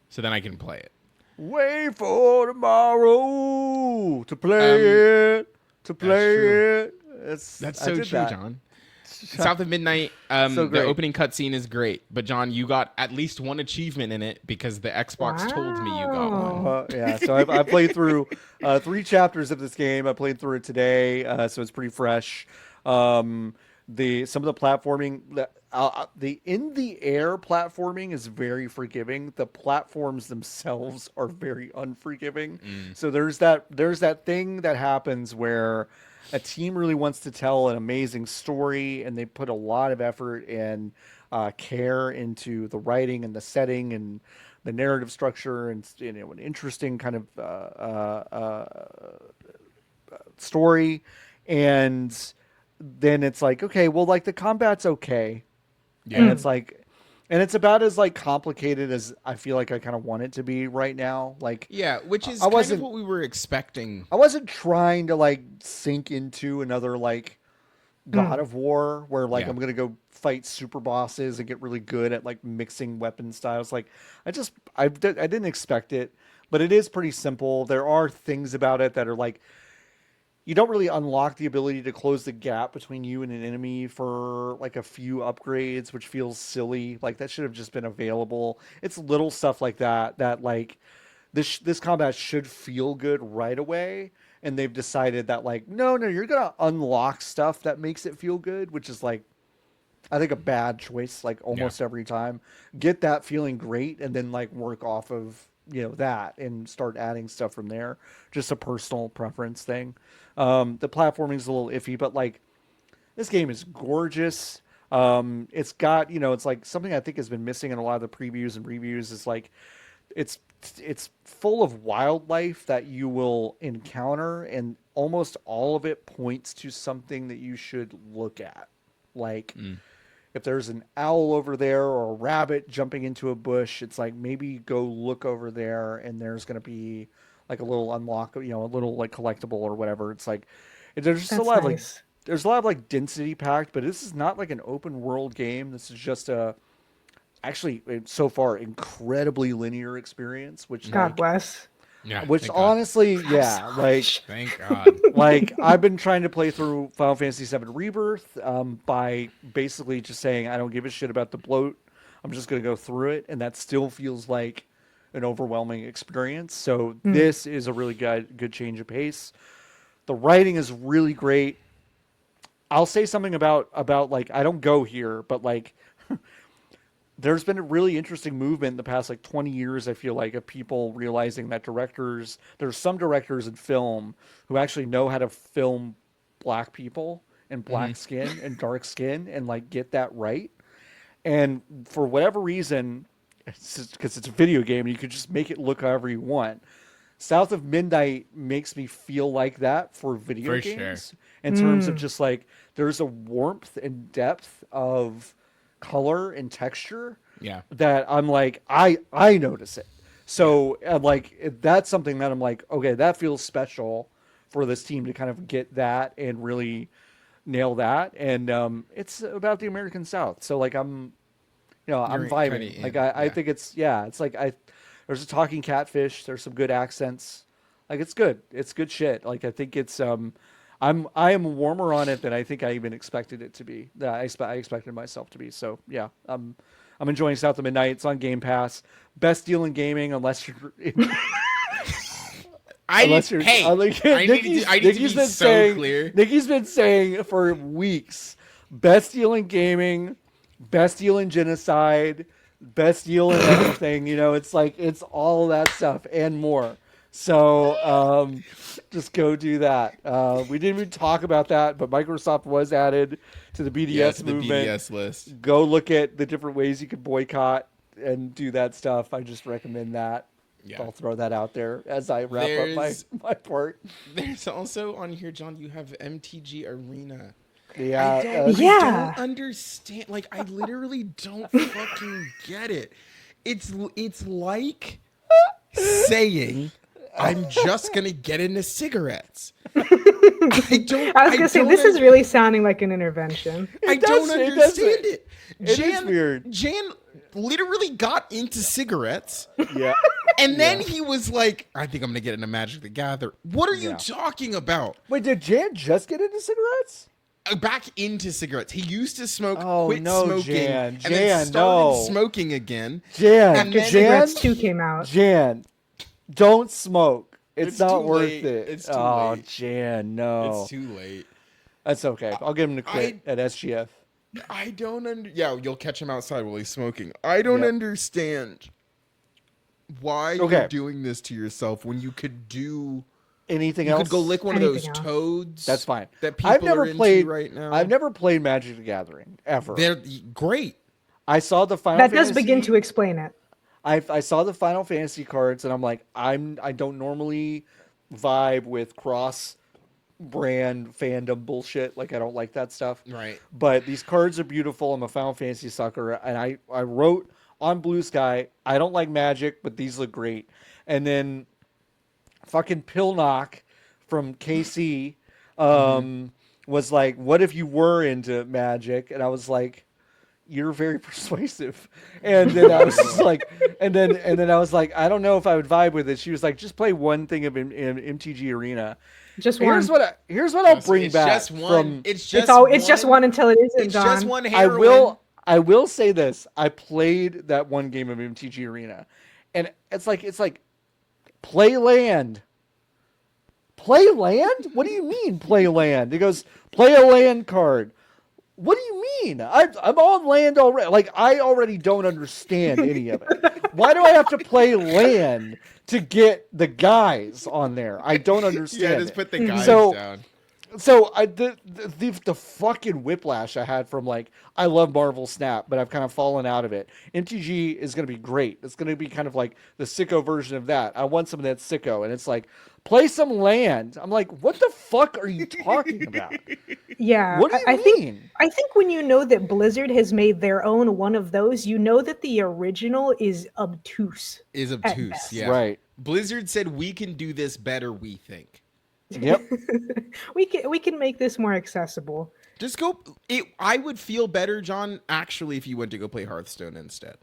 so then I can play it. Wait for tomorrow to play it. To play it. That's so true, John. South of Midnight, So the opening cutscene is great, but John, you got at least one achievement in it because the Xbox told me you got one. Yeah, so I played through 3 chapters of this game. I played through it today, so it's pretty fresh. Some of the platforming, the in the air platforming is very forgiving. The platforms themselves are very unforgiving. So there's that thing that happens where a team really wants to tell an amazing story, and they put a lot of effort and care into the writing and the setting and the narrative structure, and an interesting kind of story. And then it's like, okay, well, like the combat's okay, and it's like. And it's about as like complicated as I feel like I kind of want it to be right now. Like, yeah, which is kind of what we were expecting. I wasn't trying to like sink into another like God of War where like I'm gonna go fight super bosses and get really good at like mixing weapon styles. Like, I didn't expect it, but it is pretty simple. There are things about it that are like, you don't really unlock the ability to close the gap between you and an enemy for like a few upgrades, which feels silly. Like that should have just been available. It's little stuff like that like this combat should feel good right away, and they've decided that like no, you're gonna unlock stuff that makes it feel good, which is like I think a bad choice. Like almost every time, get that feeling great, and then like work off of that and start adding stuff from there. Just a personal preference thing. The platforming is a little iffy, but like this game is gorgeous. It's got, it's like something I think has been missing in a lot of the previews and reviews is like it's full of wildlife that you will encounter, and almost all of it points to something that you should look at. Like if there's an owl over there or a rabbit jumping into a bush, it's like maybe go look over there, and there's going to be like a little unlock, a little like collectible or whatever. It's like there's just a lot of like there's a lot of like density packed, but this is not like an open world game. This is just actually so far incredibly linear experience, which God bless. Yeah, which honestly, like thank God. Like I've been trying to play through Final Fantasy VII Rebirth by basically just saying I don't give a shit about the bloat. I'm just going to go through it, and that still feels like an overwhelming experience. So this is a really good change of pace. The writing is really great. I'll say something about like I don't go here, but like there's been a really interesting movement in the past like 20 years, I feel like, of people realizing that there's some directors in film who actually know how to film black people and black skin and dark skin and like get that right. And for whatever reason, because it's a video game and you could just make it look however you want, South of Midnight makes me feel like that for video games. In terms of just like there's a warmth and depth of color and texture that I'm like I notice it. So like that's something that I'm like, okay, that feels special for this team to kind of get that and really nail that. And it's about the American South, so like I'm vibing. Like I think it's like there's a talking catfish, there's some good accents, like it's good shit. Like I think it's I am warmer on it than I think I even expected it to be. That I expected myself to be. So yeah, I'm enjoying South of Midnight. It's on Game Pass. Best deal in gaming, unless you're. Nikki's been so clear. Nikki's been saying for weeks, best deal in gaming, best deal in genocide, best deal in everything. It's like it's all that stuff and more. So just go do that. We didn't even talk about that, but Microsoft was added to the BDS movement. The BDS list. Go look at the different ways you could boycott and do that stuff. I just recommend that. Yeah. I'll throw that out there as I wrap up my part. There's also on here, John, you have MTG Arena. Yeah. Yeah. I don't understand. Like, I literally don't fucking get it. It's like saying I'm just gonna get into cigarettes. I was gonna say this is really sounding like an intervention. I don't understand it. It is weird. Jan literally got into cigarettes. Yeah. And then he was like, I think I'm going to get into Magic the Gathering. What are you talking about? Wait, did Jan just get into cigarettes? Back into cigarettes. He used to smoke, Oh, quit no, smoking, Jan. and Jan, then started no. smoking again. Jan, And then Cigarettes 2 came out. Jan, don't smoke. It's not too worth late. it. It's too oh, late. Jan, no. It's too late. That's okay. I'll get him to quit at SGF. I don't Yeah, you'll catch him outside while he's smoking. I don't understand why you're doing this to yourself when you could do anything you else. could go lick one of those toads. That's fine. That people I've never are into played right now. I've never played Magic the Gathering ever. They're great. I saw the Final That Fantasy. does begin to explain it. I saw the Final Fantasy cards and I'm like, I don't normally vibe with cross brand fandom bullshit. Like I don't like that stuff. Right. But these cards are beautiful. I'm a Final Fantasy sucker, and I wrote on Blue Sky, I don't like Magic, but these look great. And then fucking Pillknock from KC was like, what if you were into Magic? And I was like, you're very persuasive. And then I was just like, and then I was like, I don't know if I would vibe with it. She was like, just play one thing of in MTG Arena. Just one. Here's what I'll bring back just one. from. It's just one until it isn't. It's John. just one heroine. I will say this. I played that one game of MTG Arena, and it's like play land. Play land? What do you mean play land? It goes play a land card. What do you mean? I'm on land already. Like I already don't understand any of it. Why do I have to play land to get the guys on there? I don't understand. Yeah, just put the guys down. So the fucking whiplash I had from like I love Marvel Snap, but I've kind of fallen out of it. MTG is going to be great. It's going to be kind of like the sicko version of that. I want some of that sicko, and it's like play some land. I'm like, what the fuck are you talking about? Yeah, what do you mean? I think when you know that Blizzard has made their own one of those, you know that the original is obtuse. Yeah. Right. Blizzard said we can do this better. We think. Yep. we can make this more accessible. Just go. I would feel better, John, actually, if you went to go play Hearthstone instead.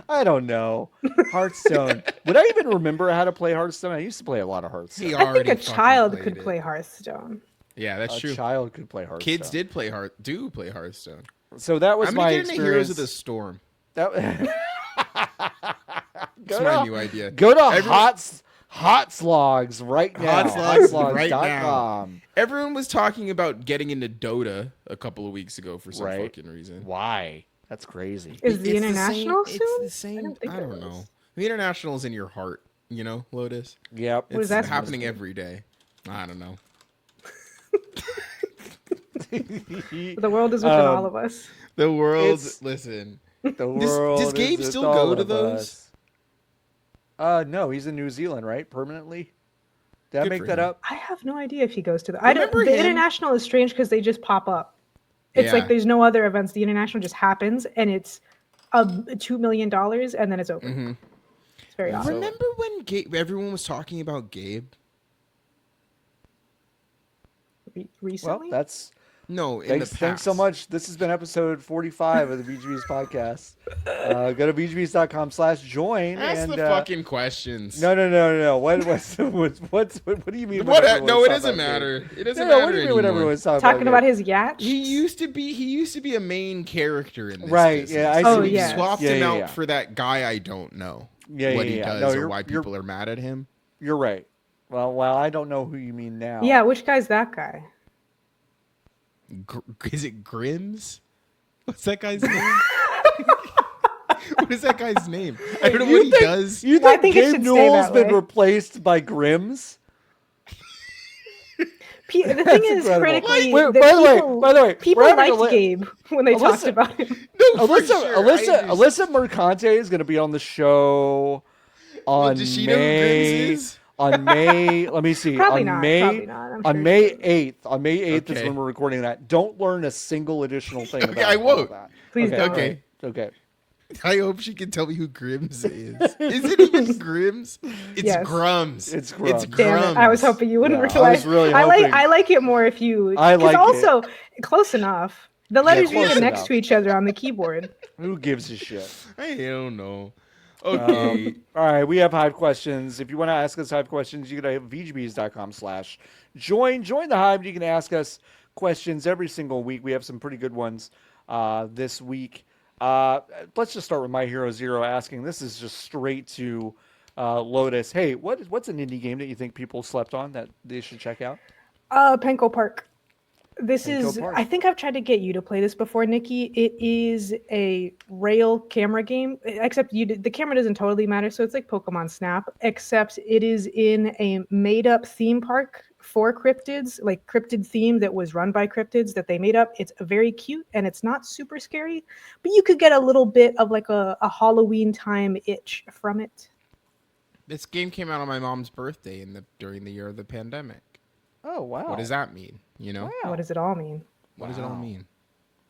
I don't know. Hearthstone. Would I even remember how to play Hearthstone? I used to play a lot of Hearthstone. I think a child could play Hearthstone. Yeah, that's true. A child could play Hearthstone. Kids play Hearthstone. So that was my experience. Heroes of the Storm. That's my new idea. Go to Hotslogs right now. Hotslogs.com. Everyone was talking about getting into Dota a couple of weeks ago for some fucking reason. Why? That's crazy. Is the international soon? It's the same. I don't know. The international is in your heart, you know, Lotus. Yep. It's happening every day. I don't know. The world is within all of us. The world. Listen. The world. Does Gabe still go to those? No, he's in New Zealand, right? Permanently. Did I make that up? I have no idea if he goes to the. The international is strange because they just pop up. It's like there's no other events. The international just happens, and it's $2 million, and then it's over. Mm-hmm. It's very awesome. Remember when everyone was talking about Gabe? Recently? Well, that's no. Thanks so much. This has been episode 45 of the VGBs podcast. Go to VGBs.com/join. Ask the fucking questions. No. What do you mean? No, it doesn't matter. It doesn't matter. What do you mean when everyone's talking about his yacht? He used to be a main character in this. Right? Business. Yeah. We swapped him out for that guy. I don't know what he does or why people are mad at him. You're right. Well, I don't know who you mean now. Yeah, which guy's that guy? Is it Grims? What's that guy's name? What is that guy's name? I don't know what he does. You think Gabe Newell's been replaced by Grims? The thing is, critically, by the way, people liked Gabe when they talked about him. No, Alyssa Mercante is going to be on the show on does she know who Grims is? On May, let me see. Probably on not. May, Probably not. I'm on sure May she doesn't. 8th. On May 8th is Okay. when we're recording that. Don't learn a single additional thing Okay, about I won't. all that. Please okay, don't. Okay. Okay. I hope she can tell me who Grims is. Is it even Grims? It's Yes. Grums. It's Grums. Damn it! I was hoping you wouldn't Yeah, I realize. was really I hoping. like it more if you. I Because like also close enough. The letters are close even next enough. to each other on the keyboard. Who gives a shit? I don't know. Okay. All right, we have Hive questions. If you want to ask us Hive questions, you go to vgbs.com/join. Join the Hive. You can ask us questions every single week. We have some pretty good ones this week. Let's just start with My Hero Zero asking. This is just straight to Lotus. Hey, what's an indie game that you think people slept on that they should check out? Penko Park. This Penko is. Park. I think I've tried to get you to play this before, Nikki. It is a rail camera game, except the camera doesn't totally matter. So it's like Pokemon Snap, except it is in a made-up theme park for cryptids, like cryptid theme that was run by cryptids that they made up. It's very cute and it's not super scary, but you could get a little bit of like a Halloween time itch from it. This game came out on my mom's birthday during the year of the pandemic. Oh, wow. What does that mean? You know? Wow. What does it all mean? What does it all mean?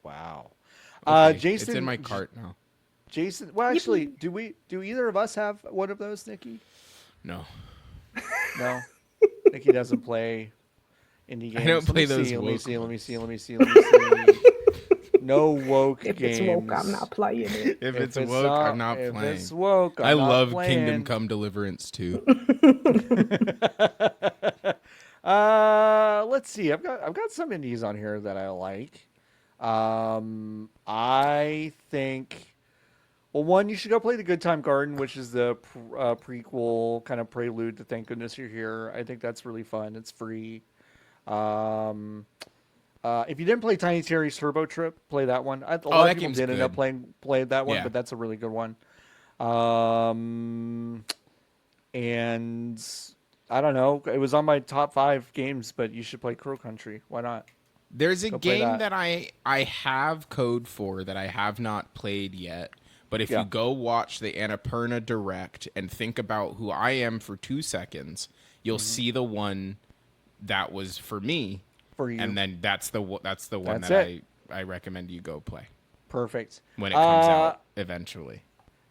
Wow. Okay, Jason, it's in my cart now. Jason, well, actually, do either of us have one of those, Nikki? No. No. Nikki doesn't play indie games. I don't play those Let me woke see. ones. No woke If games. it's woke, I'm not playing it. If it's woke, I'm not if playing. It's woke, I I'm not love playing. Kingdom Come Deliverance too. Let's see. I've got some indies on here that I like. I think. Well, one, you should go play The Good Time Garden, which is the prequel kind of prelude to Thank Goodness You're Here. I think that's really fun. It's free. If you didn't play Tiny Terry's Turbo Trip, play that one. A lot of people did end up playing that one, Yeah. but that's a really good one. And I don't know. It was on my top 5 games, but you should play Crow Country. Why not? There's a Go play game that. that I have code for that I have not played yet. But if you go watch the Annapurna Direct and think about who I am for 2 seconds, you'll see the one that was for me. For you. And then that's the one That's that I recommend you go play Perfect. when it comes out eventually.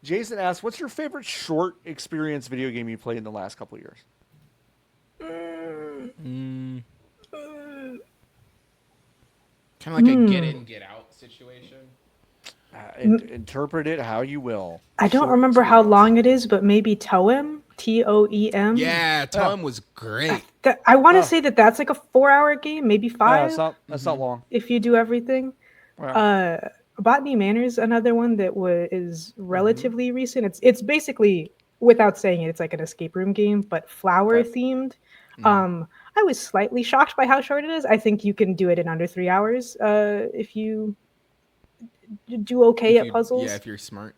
Jason asks, what's your favorite short experience video game you played in the last couple of years? Kind of like a get in, get out situation. Interpret it how you will. I don't Short remember how experience. long it is, but maybe Toem, Toem. Yeah, Tom was great. I want to say that's like a 4-hour game, maybe 5 That's not long. if you do everything. Wow. Botany Manor is another one that is relatively recent. It's basically, without saying it, it's like an escape room game, but flower themed. I was slightly shocked by how short it is. I think you can do it in under 3 hours if you do okay at puzzles. Yeah, if you're smart.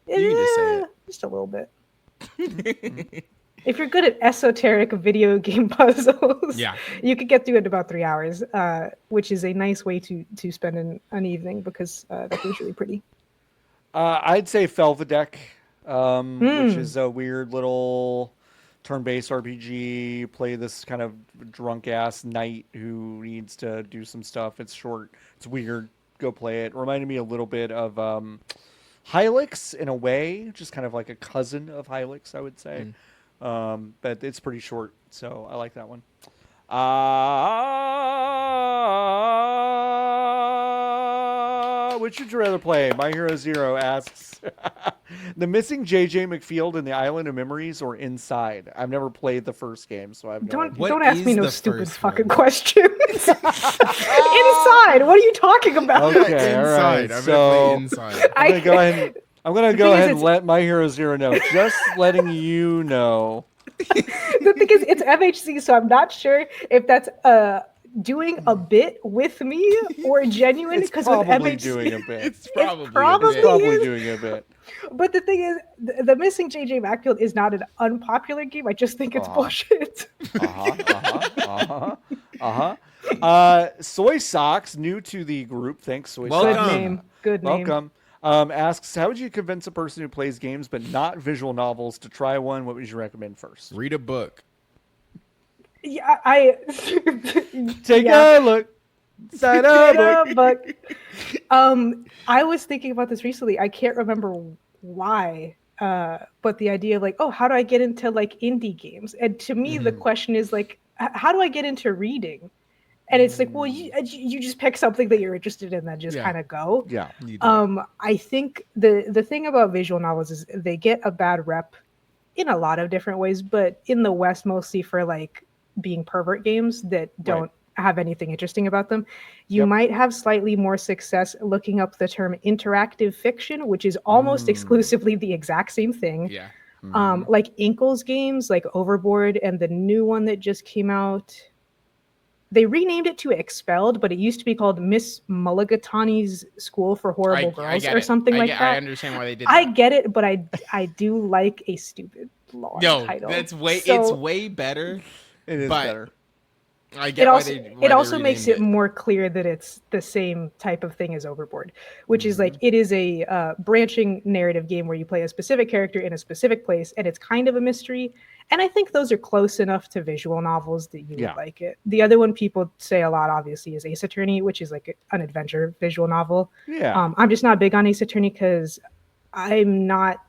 You can just say it. Just a little bit. If you're good at esoteric video game puzzles, you could get through it in about 3 hours, which is a nice way to spend an evening because that game's really pretty. I'd say Felvedek, which is a weird little turn-based RPG. Play this kind of drunk-ass knight who needs to do some stuff. It's short. It's weird. Go play it. Reminded me a little bit of Hylix in a way, just kind of like a cousin of Hylix, I would say. But it's pretty short, so I like that one. Which would you rather play? My Hero Zero asks, The Missing JJ McField in the Island of Memories or Inside? I've never played the first game, so I've no idea. Don't ask me is no the stupid first fucking one? questions. Inside, what are you talking about? Okay, all right. Inside. I'm So gonna play Inside. I'm gonna go ahead. I'm gonna go thing is, ahead and let My Hero Zero know. Just letting you know. The thing is, it's MHC, so I'm not sure if that's doing a bit with me or genuine. It's Because with probably MHC, doing a bit. It's probably, probably a bit. Probably doing a bit. But the thing is, the Missing JJ Macfield is not an unpopular game. I just think it's bullshit. Soy Socks, new to the group. Thanks, Soy Welcome. Socks. Good name. Welcome. Asks, how would you convince a person who plays games but not visual novels to try one? What would you recommend first? Read a book. Yeah, I Take yeah. a look. Sign up. Yeah, but I was thinking about this recently. I can't remember why, but the idea of like, oh, how do I get into like indie games? And to me, the question is like, how do I get into reading? And it's like, well, you just pick something that you're interested in, then just Yeah. kind of go. Yeah. You do it. I think the thing about visual novels is they get a bad rep in a lot of different ways, but in the West mostly for like being pervert games that don't have anything interesting about them. You Yep. might have slightly more success looking up the term interactive fiction, which is almost exclusively the exact same thing. Yeah. Like Inkle's games, like Overboard, and the new one that just came out. They renamed it to Expelled, but it used to be called Miss Mulligatawny's School for Horrible Girls get or it. something like that. I understand why they did that. I get it, but I do like a stupid long title. That's way So it's way better. It is But better. I get why it also they makes renamed it more clear that it's the same type of thing as Overboard, which is like it is a branching narrative game where you play a specific character in a specific place, and it's kind of a mystery. And I think those are close enough to visual novels that you would like it. The other one people say a lot, obviously, is Ace Attorney, which is like an adventure visual novel. Yeah. I'm just not big on Ace Attorney because I'm not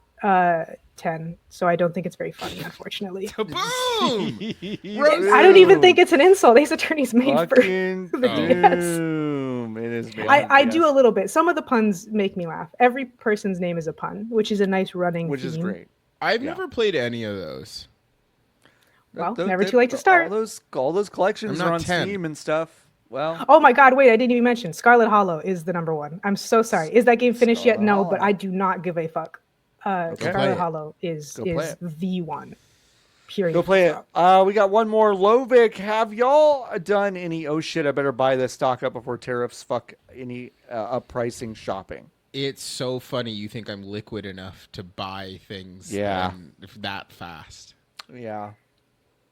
10, so I don't think it's very funny, unfortunately. Boom! I don't even think it's an insult. Ace Attorney's made Fucking for the DS. doom. It is made I for do DS. a little bit. Some of the puns make me laugh. Every person's name is a pun, which is a nice running Which is theme. great. I've never played any of those. Well, never too late to start. All those collections I'm are not on 10. Steam and stuff. Well, Oh my god, wait, I didn't even mention Scarlet Hollow is the number one. I'm so sorry. Is that game finished yet? Scarlet No, Hollow. but I do not give a fuck. play Scarlet it. Hollow is Go play it. the one. Period. go play it. We got one more. Lovic, have y'all done any, oh shit, I better buy this stock up before tariffs fuck any up pricing shopping? It's so funny you think I'm liquid enough to buy things that fast. Yeah.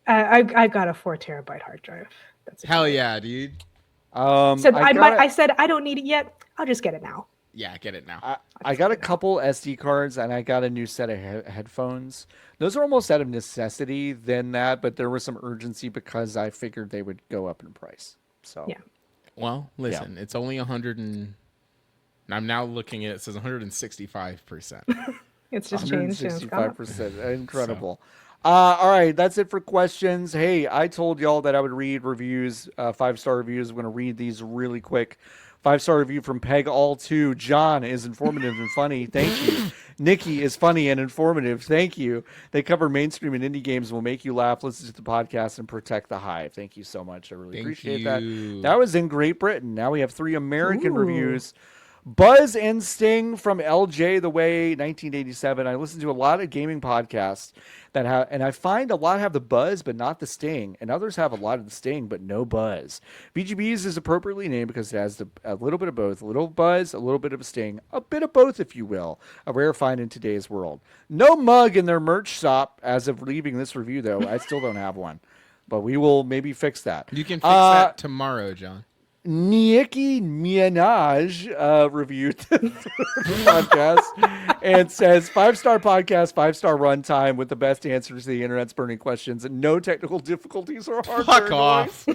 I got a 4 terabyte hard drive. That's Hell yeah, dude. I said I don't need it yet. I'll just get it now. Yeah, get it now. I got a couple SD cards and I got a new set of headphones. Those are almost out of necessity than that, but there was some urgency because I figured they would go up in price. So Yeah. Well, listen, it's only 100 and I'm now looking at it says 165%. It's just changed and it's gone up. 165%. Incredible. All right, that's it for questions. Hey, I told y'all that I would read reviews, 5-star reviews. I'm going to read these really quick. 5-star review from Peg All 2. John is informative and funny. Thank you. Nikki is funny and informative. Thank you. They cover mainstream and indie games and will make you laugh, listen to the podcast, and protect the Hive. Thank you so much. I really appreciate that. That was in Great Britain. Now we have 3 American reviews. Buzz and Sting from LJ The Way 1987. I listen to a lot of gaming podcasts that have, and I find a lot have the buzz but not the sting, and others have a lot of the sting but no buzz. VGBs is appropriately named because it has a little bit of both, a little buzz, a little bit of a sting, a bit of both, if you will. A rare find in today's world. No mug in their merch shop as of leaving this review, though. I still don't have one, but we will maybe fix that. You can fix that tomorrow, John. Nicki Minaj reviewed the podcast and says 5-star podcast, 5-star runtime with the best answers to the internet's burning questions and no technical difficulties or hardware. Fuck off.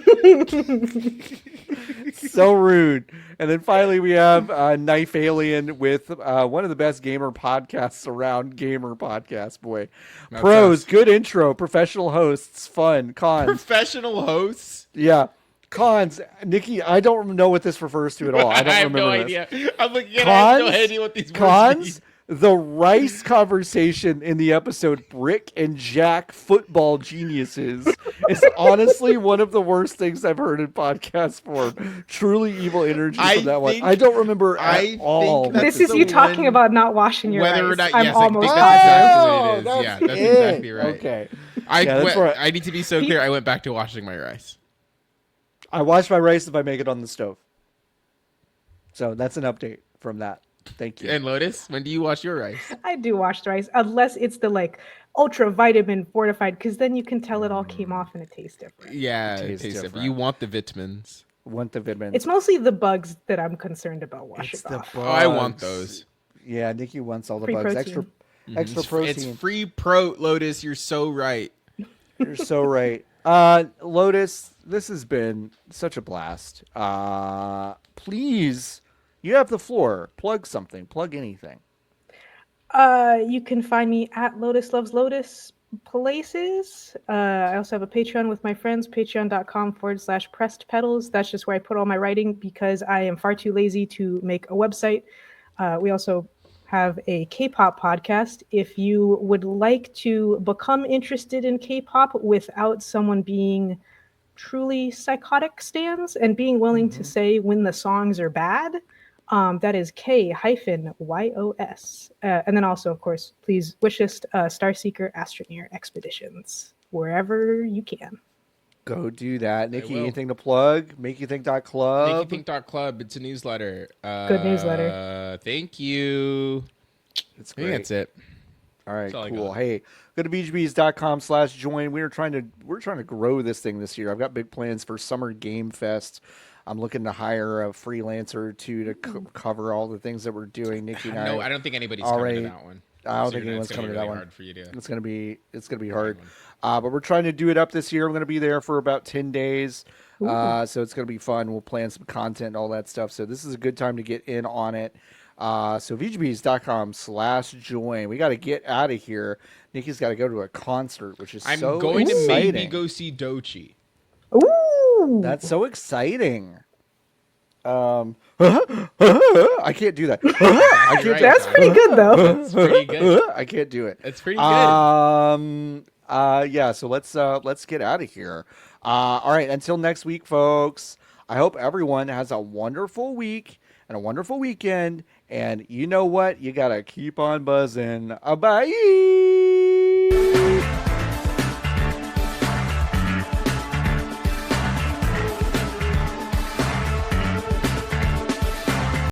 So rude. And then finally we have Knife Alien with one of the best gamer podcasts around. Gamer podcast, boy. Pros, good intro, professional hosts, fun, cons. Professional hosts? Yeah. Cons, Nikki, I don't know what this refers to at all. I don't have remember no this. idea. I'm looking at it, I have no idea what these words mean. The rice conversation in the episode Brick and Jack Football Geniuses is honestly one of the worst things I've heard in podcast form. Truly evil energy from that one. I don't remember at all. This is you talking about not washing your whether rice. or not, I'm yes, almost I think that's exactly what it is. Yeah, that's exactly right. Okay. I need to be so clear. I went back to washing my rice. I wash my rice if I make it on the stove. So that's an update from that. Thank you. And Lotus, when do you wash your rice? I do wash the rice, unless it's the like ultra vitamin fortified, because then you can tell it all came off and it tastes different. Yeah, it tastes different. You want the vitamins. Want the vitamins. It's mostly the bugs that I'm concerned about washing off. Oh, I want those. Yeah, Nikki wants all the Free bugs. protein. Extra protein. It's free pro, Lotus. You're so right. You're so right. Lotus, this has been such a blast. Please, you have the floor. Plug something. Plug anything. You can find me at Lotus Loves Lotus places. I also have a Patreon with my friends, patreon.com/pressed petals. That's just where I put all my writing because I am far too lazy to make a website. We also have a K-pop podcast. If you would like to become interested in K-pop without someone being truly psychotic stans and being willing to say when the songs are bad, that is K-YOS. And then also, of course, please wishlist Starseeker Astroneer Expeditions wherever you can. Go do that. Nikki, will. anything to plug? MakeYouThink.club. MakeYouThink.club. It's a newsletter. Good newsletter. Thank you. It's I think great. that's it. All right, That's all I cool. got. Hey, go to bgbs.com/join. We're trying to grow this thing this year. I've got big plans for Summer Game Fest. I'm looking to hire a freelancer or two to cover all the things that we're doing. Nikki and No, I I don't think anybody's already- coming to that one. I don't So think you're- anyone's it's gonna coming be to that really one. hard for you to. It's gonna be find hard. one. But we're trying to do it up this year. I'm gonna be there for about 10 days. So it's gonna be fun. We'll plan some content and all that stuff. So this is a good time to get in on it. So vgbs.com/join. We got to get out of here. Nikki's got to go to a concert, which is I'm so going exciting. to maybe go see Dochi. Ooh! That's so exciting. I can't do that. I can't. Right. That's pretty good, though. That's pretty good. I can't do it. It's pretty good. Yeah. So let's get out of here. All right. Until next week, folks. I hope everyone has a wonderful week and a wonderful weekend. And you know what? You gotta keep on buzzing. Bye.